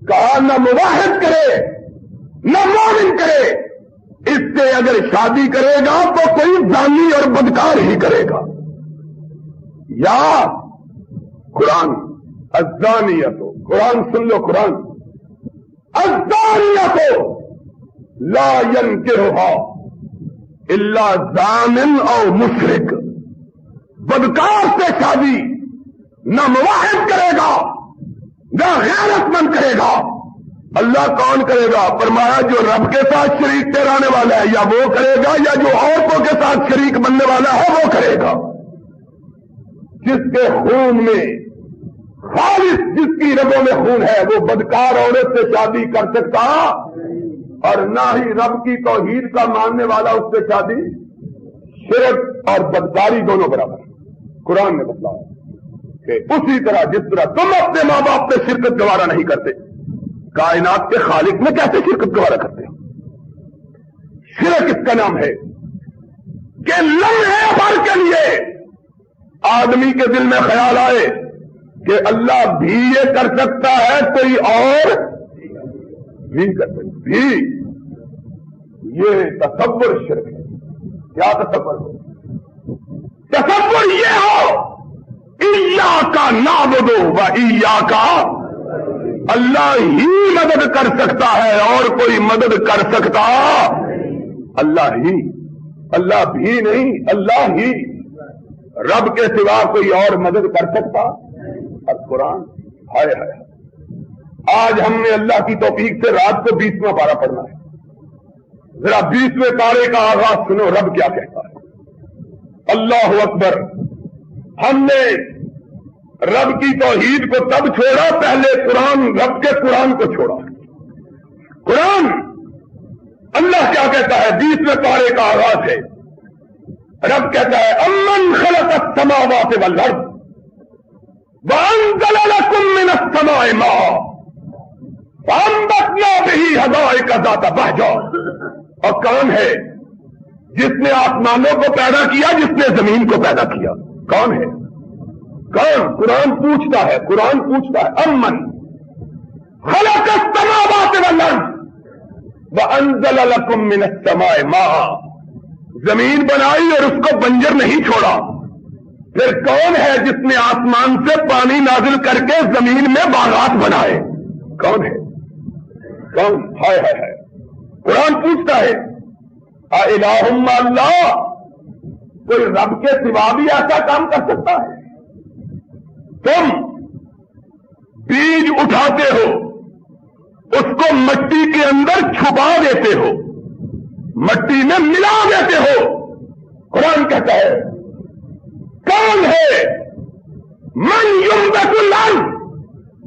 کہا نہ مواحد کرے نہ مومن کرے، اس سے اگر شادی کرے گا تو کوئی زانی اور بدکار ہی کرے گا۔ یا قرآن الزانیہ تو قرآن سن لو، قرآن الزانیہ تو لا ینکحھا الا زان او مشرک، بدکار سے شادی نہ مواحد کرے گا نہ غیرت مند کرے گا۔ اللہ کون کرے گا؟ فرمایا جو رب کے ساتھ شریک ٹھہرانے والا ہے یا وہ کرے گا، یا جو عورتوں کے ساتھ شریک بننے والا ہے وہ کرے گا۔ جس کے خون میں خالص، جس کی رگوں میں خون ہے، وہ بدکار عورت سے شادی کر سکتا، اور نہ ہی رب کی توحید کا ماننے والا اس سے شادی۔ شرک اور بدکاری دونوں برابر۔ قرآن نے بتلایا کہ اسی طرح جس طرح تم اپنے ماں باپ سے شرکت گوارا نہیں کرتے، کائنات کے خالق میں کیسے شرکت گوارا کرتے ہو؟ شرک اس کا نام ہے کہ لمحے بھر کے لیے آدمی کے دل میں خیال آئے کہ اللہ بھی یہ کر سکتا ہے، کوئی اور بھی کر سکتا بھی، یہ تصور شرک ہے۔ کیا تصور ہو؟ تصور یہ ہو ایاک نعبد و ایاک، اللہ ہی مدد کر سکتا ہے اور کوئی مدد کر سکتا اللہ ہی، اللہ بھی نہیں، اللہ ہی، رب کے سوا کوئی اور مدد کر سکتا؟ اور قرآن ہائے ہائے، آج ہم نے اللہ کی توفیق سے رات کو 20واں پارہ پڑھنا ہے، ذرا 20ویں پارے کا آغاز سنو، رب کیا کہتا ہے۔ اللہ اکبر، ہم نے رب کی توحید کو تب چھوڑا، پہلے قرآن، رب کے قرآن کو چھوڑا۔ قرآن اللہ کیا کہتا ہے؟ 20ویں پارے کا آغاز ہے، رب کہتا ہے امن خلق السماوات والارض وانزل لکم من السماء ماء فانبتنا به حدائق ذات بہجہ۔ اور کون ہے جس نے آسمانوں کو پیدا کیا، جس نے زمین کو پیدا کیا؟ کون ہے؟ کون؟ قرآن پوچھتا ہے، قرآن پوچھتا ہے امن خلق السماوات والارض وانزل لکم من السماء ماء، زمین بنائی اور اس کو بنجر نہیں چھوڑا، پھر کون ہے جس نے آسمان سے پانی نازل کر کے زمین میں باغات بنائے؟ کون ہے؟ کون؟ ہائے ہائے ہائے! قرآن پوچھتا ہے اِلٰہٌ مع اللہ، کوئی رب کے سوا بھی ایسا کام کر سکتا ہے؟ تم بیج اٹھاتے ہو، اس کو مٹی کے اندر چھپا دیتے ہو، مٹی میں ملا دیتے ہو۔ قرآن کہتا ہے کون ہے من ينبت الارض،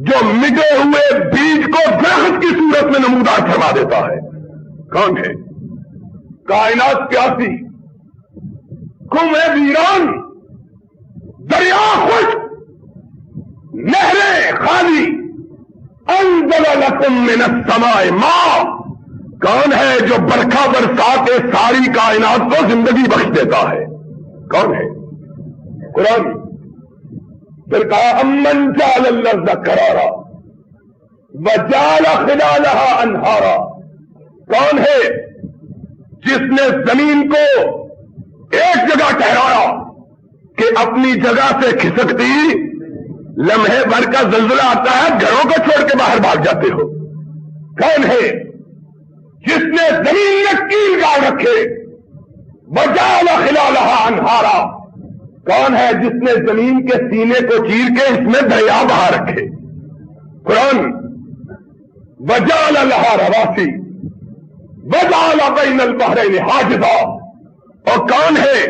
جو مٹے ہوئے بیج کو درخت کی صورت میں نمودار فرما دیتا ہے؟ کون ہے؟ کائنات پیاسی، کنویں ویران، دریا خشک، نہریں خالی، انزل لکم من السماء ماء، کون ہے جو برکھا برسا کے ساری کائنات کو زندگی بخش دیتا ہے؟ کون ہے؟ قرآن پھر کہا امن جعل الارض قرارا وجعل خلالها انہارا، کون ہے جس نے زمین کو ایک جگہ ٹھہرایا کہ اپنی جگہ سے کھسکتی لمحے بھر کا زلزلہ آتا ہے گھروں کو چھوڑ کے باہر بھاگ جاتے ہو؟ کون ہے جس نے زمین میں کیل گاڑ رکھے وجعل خلالها انہارا، کون ہے جس نے زمین کے سینے کو چیر کے اس میں دریا بہا رکھے؟ قرآن وجعل لها رواسی وجعل بین البحرین حاجزا، اور کون ہے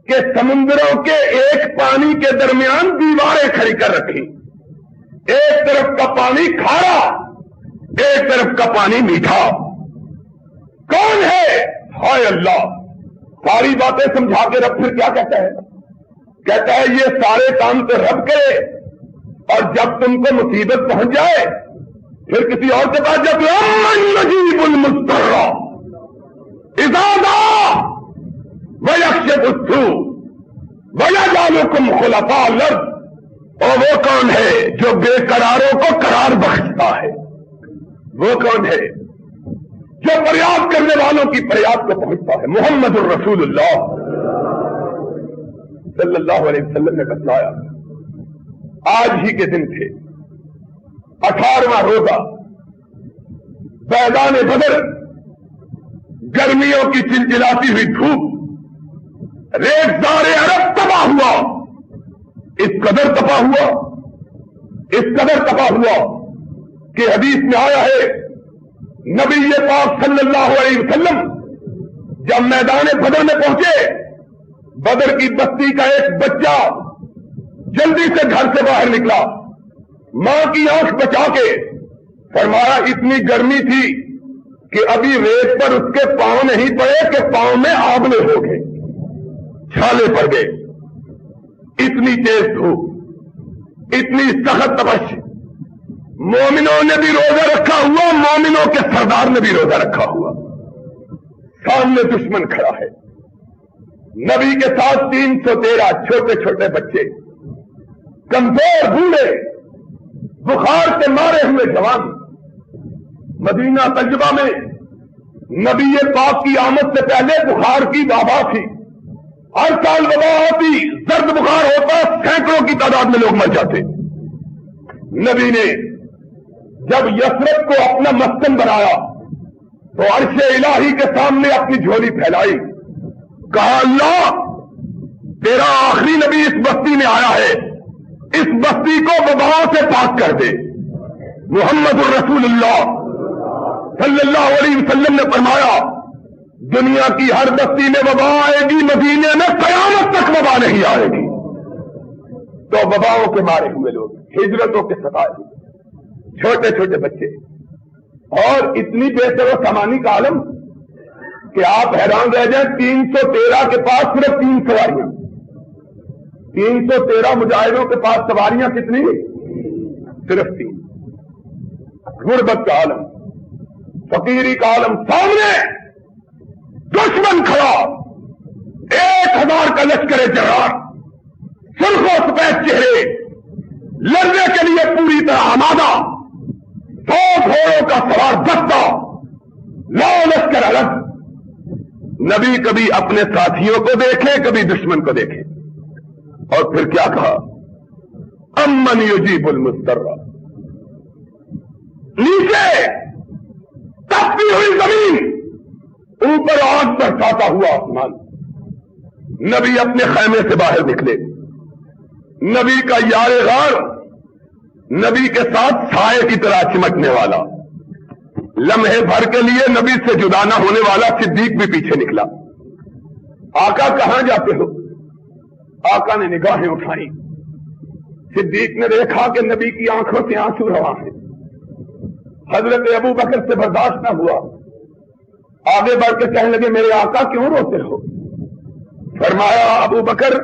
کہ سمندروں کے ایک پانی کے درمیان دیواریں کھڑی کر رکھی، ایک طرف کا پانی کھارا ایک طرف کا پانی میٹھا؟ کون ہے؟ ہائے اللہ! ساری باتیں سمجھا کے رب پھر کیا کہتا ہے؟ کہتا ہے یہ سارے کام تو رب کرے، اور جب تم کو مصیبت پہنچ جائے پھر کسی اور کے پاس جب امن نجیب المضطر اذا دعا ویکشف السوء ویجعلکم خلفاء الارض، اور وہ کون ہے جو بے قراروں کو قرار بخشتا ہے؟ وہ کون ہے جو فریاد کرنے والوں کی فریاد کو پہنچتا ہے؟ محمد الرسول اللہ صلی اللہ علیہ وسلم نے بتلایا، آج ہی کے دن تھے 18واں روزہ، میدان بدر، گرمیوں کی چلچلاتی ہوئی دھوپ، ریزدار عرب تباہ ہوا، اس قدر تباہ ہوا، اس قدر تباہ ہوا کہ حدیث میں آیا ہے نبی پاک صلی اللہ علیہ وسلم جب میدان بدر میں پہنچے، بدر کی بستی کا ایک بچہ جلدی سے گھر سے باہر نکلا، ماں کی آنکھ بچا کے، فرمایا اتنی گرمی تھی کہ ابھی ریت پر اس کے پاؤں نہیں پڑے کہ پاؤں میں آبلے ہو گئے، چھالے پڑ گئے، اتنی تیز دھوپ، اتنی سخت تپش۔ مومنوں نے بھی روزہ رکھا ہوا، مومنوں کے سردار نے بھی روزہ رکھا ہوا، سامنے دشمن کھڑا ہے، نبی کے ساتھ 313 چھوٹے چھوٹے بچے، کمزور بوڑھے، بخار سے مارے ہوئے جوان۔ مدینہ طیبہ میں نبی پاک کی آمد سے پہلے بخار کی وبا تھی، ہر سال وبا ہوتی، زرد بخار ہوتا، سینکڑوں کی تعداد میں لوگ مر جاتے۔ نبی نے جب یثرب کو اپنا مسکن بنایا تو عرش الہی کے سامنے اپنی جھولی پھیلائی، کہا اللہ تیرا آخری نبی اس بستی میں آیا ہے، اس بستی کو وباؤں سے پاک کر دے۔ محمد الرسول اللہ صلی اللہ علیہ وسلم نے فرمایا دنیا کی ہر بستی میں وبا آئے گی، مدینے میں قیامت تک وبا نہیں آئے گی۔ تو وباؤں کے مارے ہوئے لوگ، ہجرتوں کے ستائے ہوئے چھوٹے چھوٹے بچے، اور اتنی بہتر و سامانی کا عالم کہ آپ حیران رہ جائیں۔ 313 کے پاس صرف 3 سواریاں، 313 مجاہدوں کے پاس سواریاں کتنی؟ صرف 3۔ غربت کا عالم، فقیری کا عالم، سامنے دشمن کھڑا، 1000 کا لشکر جرار، سرخ و سفید چہرے، لڑنے کے لیے پوری طرح آمادہ، 100 گھوڑوں کا سوار دستہ، لا لشکر الگ۔ نبی کبھی اپنے ساتھیوں کو دیکھے کبھی دشمن کو دیکھے، اور پھر کیا کہا؟ امن یجیب المضطر، نیچے تپتی ہوئی زمین، اوپر آگ برساتا ہوا آسمان، نبی اپنے خیمے سے باہر نکلے، نبی کا یار غار نبی کے ساتھ سائے کی طرح چمکنے والا، لمحے بھر کے لیے نبی سے جدا نہ ہونے والا صدیق بھی پیچھے نکلا۔ آقا کہاں جاتے ہو؟ آقا نے نگاہیں اٹھائیں، صدیق نے دیکھا کہ نبی کی آنکھوں سے آنسو رواں ہیں، حضرت ابو بکر سے برداشت نہ ہوا، آگے بڑھ کے کہنے لگے میرے آقا کیوں روتے ہو؟ فرمایا ابو بکر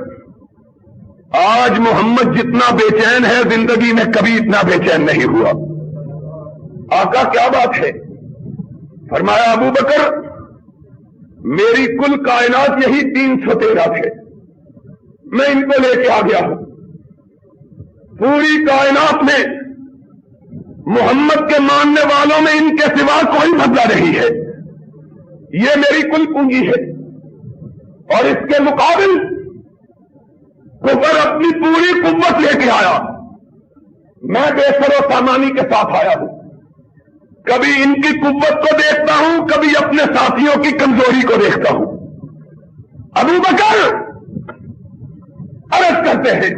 آج محمد جتنا بے چین ہے زندگی میں کبھی اتنا بے چین نہیں ہوا۔ آقا کیا بات ہے؟ فرمایا ابو بکر میری کل کائنات یہی 313 تھے، میں ان کو لے کے آ گیا ہوں، پوری کائنات میں محمد کے ماننے والوں میں ان کے سوا کوئی بدلہ نہیں ہے، یہ میری کل پونجی ہے، اور اس کے مقابل کفر اپنی پوری قوت لے کے آیا، میں بے سر و سامانی کے ساتھ آیا ہوں، کبھی ان کی قوت کو دیکھتا ہوں کبھی اپنے ساتھیوں کی کمزوری کو دیکھتا ہوں۔ ابو بکر عرض کرتے ہیں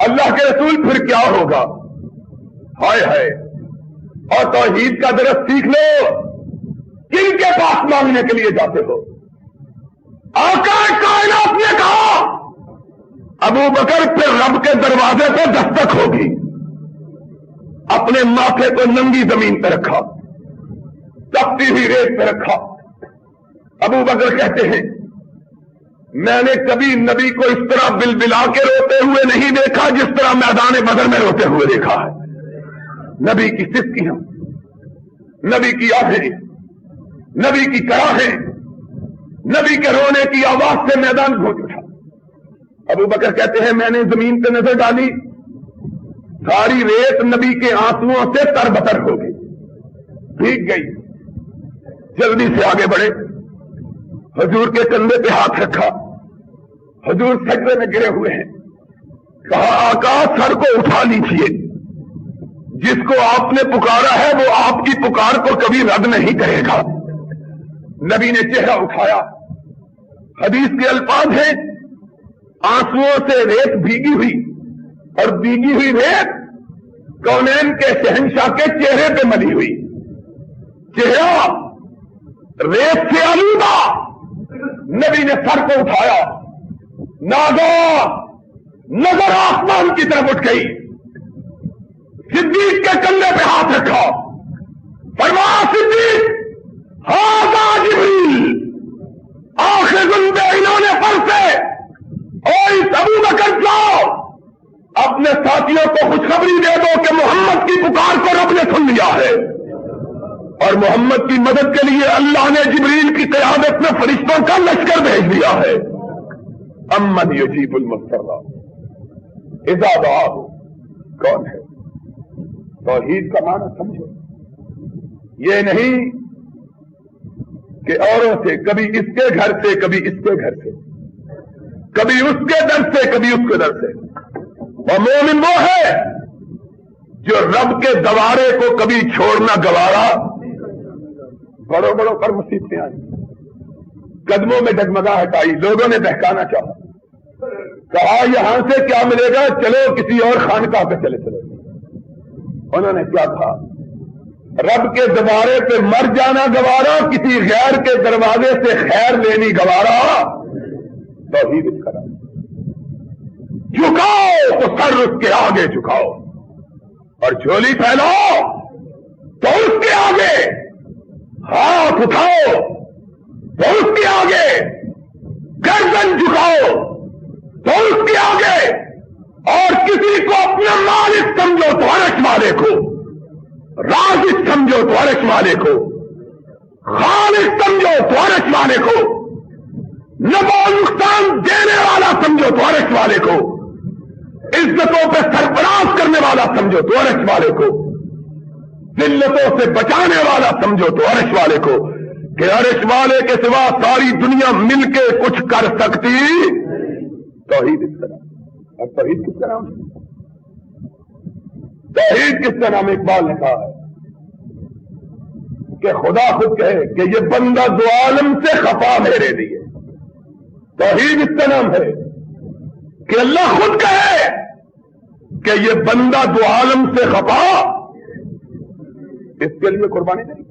اللہ کے رسول پھر کیا ہوگا؟ ہائے ہائے، اور توحید کا درس سیکھ لو، کن کے پاس مانگنے کے لیے جاتے ہو؟ آقا کائنات نے کہا ابو بکر پھر رب کے دروازے پہ دستک ہوگی، اپنے ماتھے کو ننگی زمین پہ رکھا، تپتی ہوئی ریت پہ رکھا۔ ابو بکر کہتے ہیں میں نے کبھی نبی کو اس طرح بلبلا کے روتے ہوئے نہیں دیکھا جس طرح میدان بدر میں روتے ہوئے دیکھا ہے۔ نبی کی سسکیاں، نبی کی آہیں، نبی کی کڑاہیں، نبی کے رونے کی آواز سے میدان گونج اٹھا۔ ابو بکر کہتے ہیں میں نے زمین پہ نظر ڈالی، ساری ریت نبی کے آنسوؤں سے تربتر ہو گئی، بھیگ گئی۔ جلدی سے آگے بڑھے، حضور کے کندھے پہ ہاتھ رکھا، حضور سجدے میں گرے ہوئے ہیں، کہا آقا سر کو اٹھا لیجیے، جس کو آپ نے پکارا ہے وہ آپ کی پکار کو کبھی رد نہیں کرے گا۔ نبی نے چہرہ اٹھایا، حدیث کے الفاظ ہیں آنسوؤں سے ریت بھیگی ہوئی، اور بھیگی ہوئی ریت کونین کے شہنشاہ کے چہرے پہ ملی ہوئی، چہرہ ریت سے آلودہ۔ نبی نے سر کو اٹھایا، ناگا نظر آسمان کی طرف اٹھ گئی، صدیق کے کندھے پہ ہاتھ رکھا، فرمایا صدیق ھذا جبریل آخذ بعنان فرسہ، اور اس ابو بکر جاؤ اپنے ساتھیوں کو خوشخبری دے دو کہ محمد کی پکار کو رب نے سن لیا ہے، اور محمد کی مدد کے لیے اللہ نے جبریل کی قیادت میں فرشتوں کا لشکر بھیج دیا ہے۔ امن یجیب المضطر اذا دعاہ، کون ہے؟ توحید کا معنی سمجھو، یہ نہیں کہ اوروں سے، کبھی اس کے گھر سے کبھی اس کے گھر سے، کبھی اس کے در سے کبھی اس کے در سے۔ اور مومن وہ ہے جو رب کے دوارے کو کبھی چھوڑنا گوارا، بڑوں بڑوں پر مصیبتیں آئی، قدموں میں ڈگمگاہٹ آئی، لوگوں نے بہکانا چاہا، کہا یہاں سے کیا ملے گا، چلو کسی اور خانقاہ پہ چلے چلے۔ انہوں نے کیا کہا؟ رب کے دوارے پہ مر جانا گوارا، کسی غیر کے دروازے سے خیر لینی گوارا۔ توحید اس کا جھکاؤ تو سر اس کے آگے جھکاؤ، اور جھولی پھیلاؤ تو اس کے آگے، ہاتھ اٹھاؤ تو اس کے آگے، گردن جھکاؤ تو اس کے آگے، اور کسی کو اپنا مالک سمجھو تو عرش والے کو، رازق سمجھو تو عرش والے کو، خالق سمجھو تو عرش والے کو، نفع و نقصان دینے والا سمجھو تو عرش والے کو، عزتوں پہ سرفراز کرنے والا سمجھو تو عرش والے کو، ذلتوں سے بچانے والا سمجھو تو عرش والے کو، کہ عرش والے کے سوا ساری دنیا مل کے کچھ کر سکتی توحید اس کا نام. اور توحید کس کا نام؟ توحید کس کا نام؟ اقبال نے کہا ہے کہ خدا خود کہے کہ یہ بندہ دو عالم سے خفا میرے لیے. توحید اس کا نام ہے کہ اللہ خود کہے کہ یہ بندہ دو عالم سے خفا. اس کے لیے قربانی نہیں.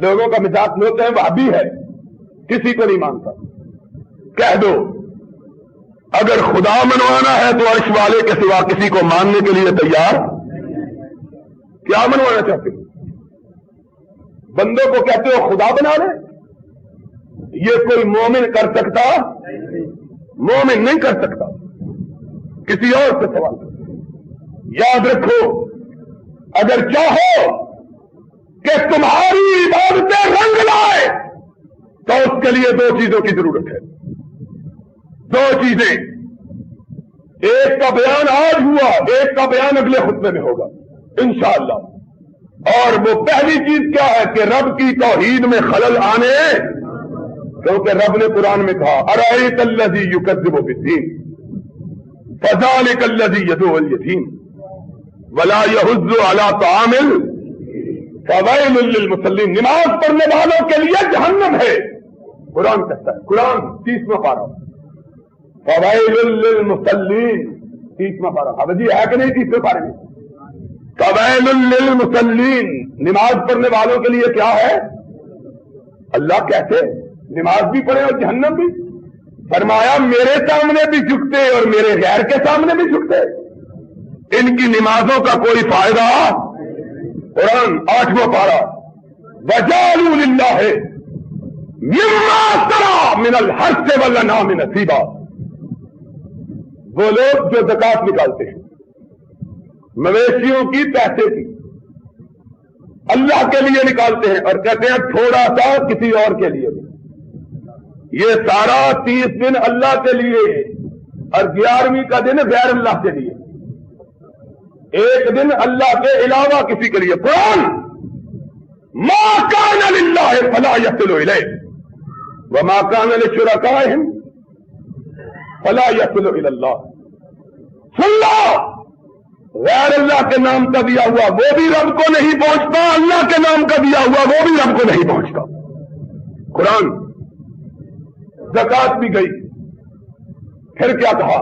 لوگوں کا مزاج ہوتا ہے وہابی ہے، کسی کو نہیں مانتا. کہہ دو اگر خدا منوانا ہے تو عرش والے کے سوا کسی کو ماننے کے لیے تیار. کیا منوانا چاہتے ہو؟ بندوں کو کہتے ہو خدا بنا لے. یہ کوئی مومن کر سکتا؟ مومن نہیں کر سکتا. کسی اور سے سوال کرو. یاد رکھو اگر چاہو کہ تمہاری عبادتیں رنگ لائے تو اس کے لیے دو چیزوں کی ضرورت ہے. دو چیزیں. ایک کا بیان آج ہوا، ایک کا بیان اگلے خطبے میں ہوگا انشاءاللہ. اور وہ پہلی چیز کیا ہے کہ رب کی توحید میں خلل آنے، کیونکہ رب نے قرآن میں کہا ارأیت الذی یکذب بالدین فذلک الذی یدعو الیتیم ولا یحض علی طعام فویل للمصلین. نماز پڑھنے والوں کے لیے جہنم ہے. قرآن کہتا ہے، قرآن 30واں پارہ، فویل للمصلین 30واں پارہ. اب جی ہے کہ نہیں 30ویں پارے میں؟ فویل للمصلین. نماز پڑھنے والوں کے لیے کیا ہے؟ اللہ کہتے نماز بھی پڑھے اور جہنم بھی. فرمایا میرے سامنے بھی جھکتے اور میرے غیر کے سامنے بھی جھکتے. ان کی نمازوں کا کوئی فائدہ. قرآن 8واں پارہ وَجَعَلُوا لِلَّهِ مِمَّا اشْتَرَىٰ مِنَ الْحَرْثِ وَالْأَنْعَامِ نَصِیبًا. وہ لوگ جو زکات نکالتے ہیں مویشیوں کی، پیسے کی، اللہ کے لیے نکالتے ہیں اور کہتے ہیں تھوڑا سا کسی اور کے لیے. یہ سارا 30 دن اللہ کے لیے اور 11ویں کا دن غیر اللہ کے لیے. ایک دن اللہ کے علاوہ کسی کے لیے. قرآن ما کان للہ فلا یصل الیہ وما کان لشرکائہم فلا یصل الی اللہ. سن لو غیر اللہ کے نام کا دیا ہوا وہ بھی رب کو نہیں پہنچتا، اللہ کے نام کا دیا ہوا وہ بھی رب کو نہیں پہنچتا. قرآن. زکات بھی گئی. پھر کیا کہا؟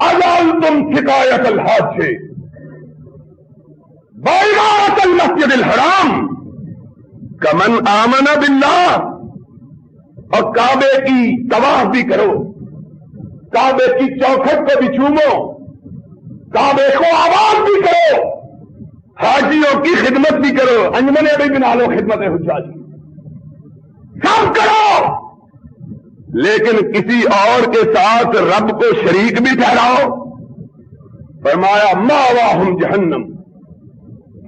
اجعلتم سقایۃ الحاج وعمارۃ المسجد الحرام کمن آمن باللہ. اور کعبے کی طواف بھی کرو، کعبے کی چوکھٹ کو بھی چومو، کعبے کو آباد بھی کرو، حاجیوں کی خدمت بھی کرو، انجمنیں بھی بنا لو خدمت حجاج کی، سب کرو. لیکن کسی اور کے ساتھ رب کو شریک بھی ٹھہراؤ. فرمایا ماواہم جہنم.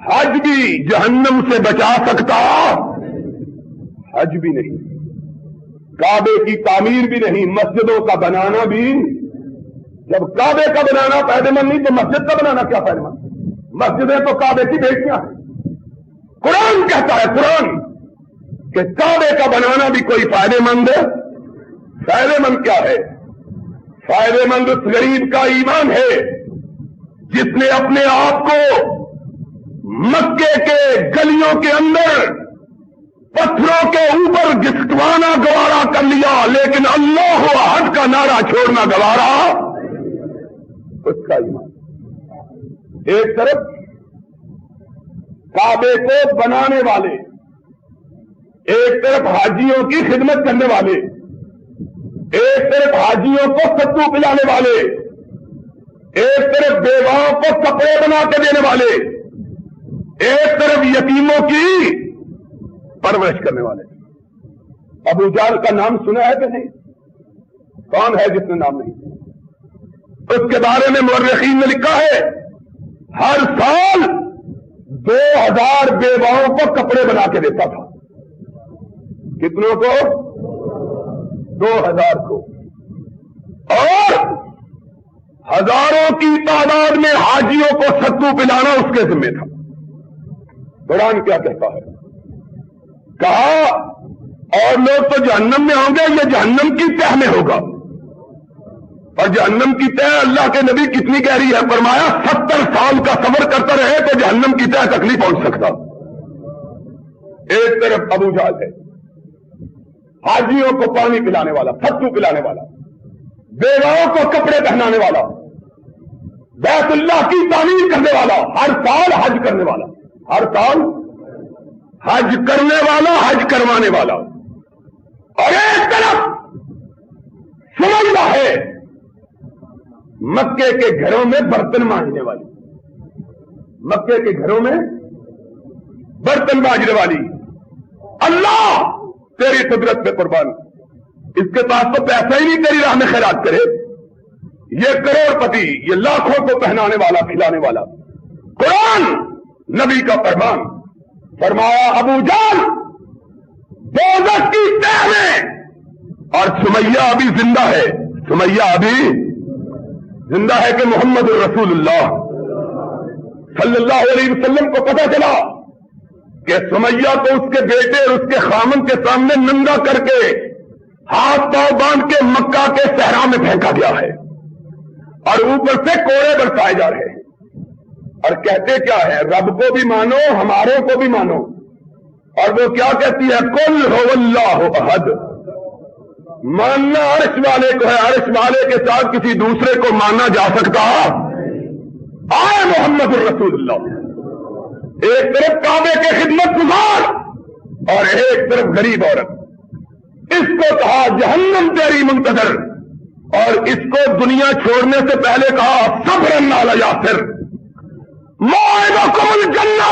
حج بھی جہنم سے بچا سکتا؟ حج بھی نہیں، کعبے کی تعمیر بھی نہیں، مسجدوں کا بنانا بھی. جب کعبے کا بنانا فائدہ مند نہیں تو مسجد کا بنانا کیا فائدہ مند؟ مسجدیں تو کعبے کی بیٹیاں ہیں. قرآن کہتا ہے، قرآن کہ کعبے کا بنانا بھی کوئی فائدہ مند ہے. فائدہ مند کیا ہے؟ فائدہ مند اس غریب کا ایمان ہے جس نے اپنے آپ کو مکے کے گلیوں کے اندر پتھروں کے اوپر گھسٹوانا گوارا کر لیا، لیکن اللہ احد کا نعرہ چھوڑنا گوارا اس کا ایمان. ایک طرف کعبے کو بنانے والے، ایک طرف حاجیوں کی خدمت کرنے والے، ایک طرف حاجیوں کو ستو پلانے والے، ایک طرف بیواؤں کو کپڑے بنا کے دینے والے، ایک طرف یتیموں کی پرورش کرنے والے. ابو جہل کا نام سنا ہے کہ نہیں؟ کون ہے جس نے نام نہیں؟ اس کے بارے میں مورخین نے لکھا ہے ہر سال 2000 بیواؤں کو کپڑے بنا کے دیتا تھا. کتنوں کو؟ 2000 کو. اور ہزاروں کی تعداد میں حاجیوں کو ستو پلانا اس کے ذمہ تھا. قرآن کیا کہتا ہے؟ کہا اور لوگ تو جہنم میں ہوں گے، یہ جہنم کی تہ میں ہوگا. اور جہنم کی تہ اللہ کے نبی کتنی گہری ہے؟ فرمایا 70 سال کا صبر کرتا رہے تو جہنم کی تہ تک نہیں پہنچ سکتا. ایک طرف ابو جہل ہے، حاجیوں کو پانی پلانے والا، فتو پلانے والا، بیواؤں کو کپڑے پہنانے والا، بیت اللہ کی تعمیر کرنے والا، ہر سال حج کرنے والا، ہر سال حج کرنے والا، حج کروانے والا. اور ایک طرف سمجھتا ہے مکے کے گھروں میں برتن مانجنے والی، مکے کے گھروں میں برتن مانجنے والی. اللہ تیری قدرت پہ قربان، اس کے پاس تو پیسہ ہی نہیں تیری راہ میں خیرات کرے. یہ کروڑ پتی، یہ لاکھوں کو پہنانے والا، کھلانے والا. قرآن نبی کا فرمان، فرمایا ابو جہل دوزخ کی تہ میں، اور سمیہ ابھی زندہ ہے. سمیہ ابھی زندہ ہے کہ محمد الرسول اللہ صلی اللہ علیہ وسلم کو پتہ چلا کہ سمیہ کو اس کے بیٹے اور اس کے خامن کے سامنے ننگا کر کے ہاتھ پاؤں باندھ کے مکہ کے صحرا میں پھینکا گیا ہے، اور اوپر سے کوڑے برسائے جا رہے ہیں. اور کہتے کیا ہے؟ رب کو بھی مانو، ہمارے کو بھی مانو. اور وہ کیا کہتی ہے؟ قل هو اللہ احد. ماننا عرش والے کو ہے، عرش والے کے ساتھ کسی دوسرے کو مانا جا سکتا؟ آئے محمد الرسول اللہ. ایک طرف کعبے کے خدمت گزار اور ایک طرف غریب عورت. اس کو کہا جہنم تیری منتظر، اور اس کو دنیا چھوڑنے سے پہلے کہا صبرن علی یاسر موعدکم الجنہ.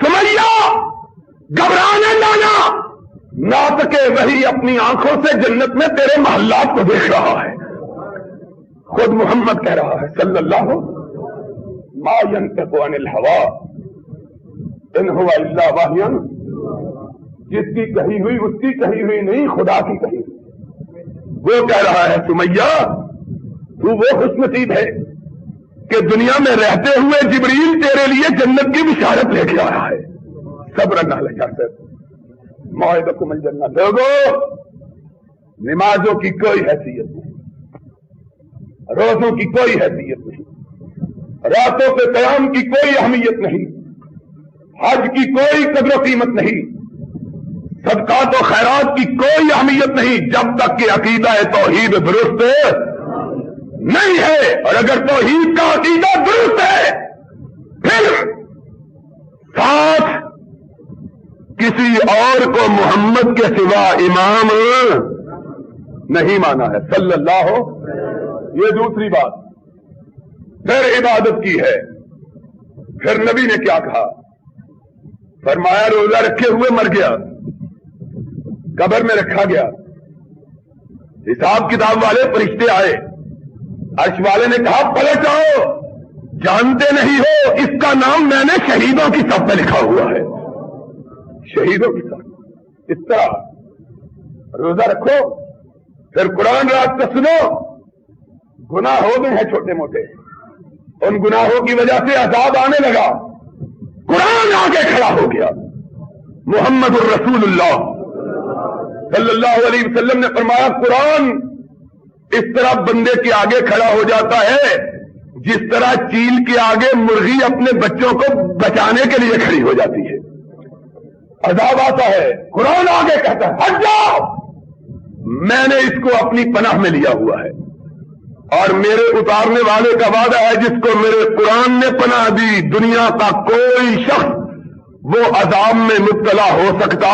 سمیہ گھبرانے لانا، ناطق وحی اپنی آنکھوں سے جنت میں تیرے محلات کو دیکھ رہا ہے. خود محمد کہہ رہا ہے صلی اللہ ما ينطق عن الهوى ان هو الا وحی. جس کی کہی ہوئی اس کی کہی ہوئی نہیں، خدا کی کہی ہوئی. وہ کہہ رہا ہے سمیہ تو وہ خوش نصیب ہے کہ دنیا میں رہتے ہوئے جبریل تیرے لیے جنت کی بشارت لے کے آ رہا ہے. صبر نہ لگا سر موعدکم الجنہ. لوگوں، نمازوں کی کوئی حیثیت نہیں، روزوں کی کوئی حیثیت نہیں، راتوں کے قیام کی کوئی اہمیت نہیں، حج کی کوئی قدر و قیمت نہیں، صدقات و خیرات کی کوئی اہمیت نہیں، جب تک کہ عقیدہ توحید درست نہیں ہے. اور اگر توحید کا عقیدہ درست ہے پھر ساتھ کسی اور کو محمد کے سوا امام نہیں مانا ہے صلی اللہ. یہ دوسری بات. پھر عبادت کی ہے. پھر نبی نے کیا کہا؟ فرمایا روزہ رکھے ہوئے مر گیا، قبر میں رکھا گیا، حساب کتاب والے فرشتے آئے، عرش والے نے کہا پلٹ آؤ، جانتے نہیں ہو اس کا نام میں نے شہیدوں کی صف میں لکھا ہوا ہے. شہیدوں کی صف. اس طرح روزہ رکھو، پھر قرآن رات کو سنو. گناہ ہو گئے ہیں چھوٹے موٹے، ان گناہوں کی وجہ سے عذاب آنے لگا، قرآن آگے کھڑا ہو گیا. محمد الرسول اللہ صلی اللہ علیہ وسلم نے فرمایا قرآن اس طرح بندے کے آگے کھڑا ہو جاتا ہے جس طرح چیل کے آگے مرغی اپنے بچوں کو بچانے کے لیے کھڑی ہو جاتی ہے. عذاب آتا ہے، قرآن آگے کہتا ہے ہٹ جاؤ، میں نے اس کو اپنی پناہ میں لیا ہوا ہے، اور میرے اتارنے والے کا وعدہ ہے جس کو میرے قرآن نے پناہ دی دنیا کا کوئی شخص وہ عذاب میں مبتلا ہو سکتا.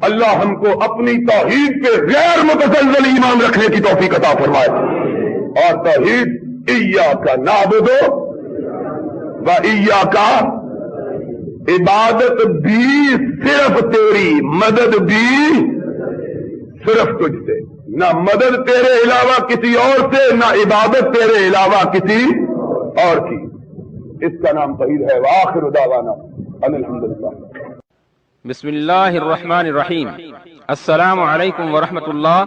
اللہ ہم کو اپنی توحید پہ غیر متزلزل ایمان رکھنے کی توفیق عطا فرمائے. اور توحید ایاک نعبد و ایاک، عبادت بھی صرف تیری، مدد بھی صرف تجھ سے، نہ مدد تیرے علاوہ کسی اور سے، نہ عبادت تیرے علاوہ کسی اور کی. اس کا نام توحید ہے. وآخر دعوانا ان الحمدللہ. بسم اللہ الرحمن الرحیم. السلام علیکم ورحمۃ اللہ۔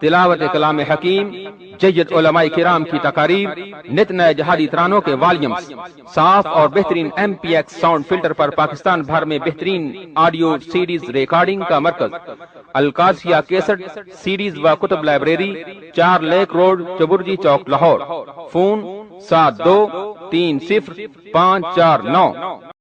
تلاوت کلام حکیم، جید علماء کرام کی تقاریر، نت نئے جہادی ترانوں کے والیومز، صاف اور بہترین MP-X ساؤنڈ فلٹر پر پاکستان بھر میں بہترین آڈیو سیڈیز ریکارڈنگ کا مرکز، القادسیہ کیسٹ سیڈیز و کتب لائبریری، 4 لیک روڈ، چبرجی چوک، لاہور۔ فون 72305449۔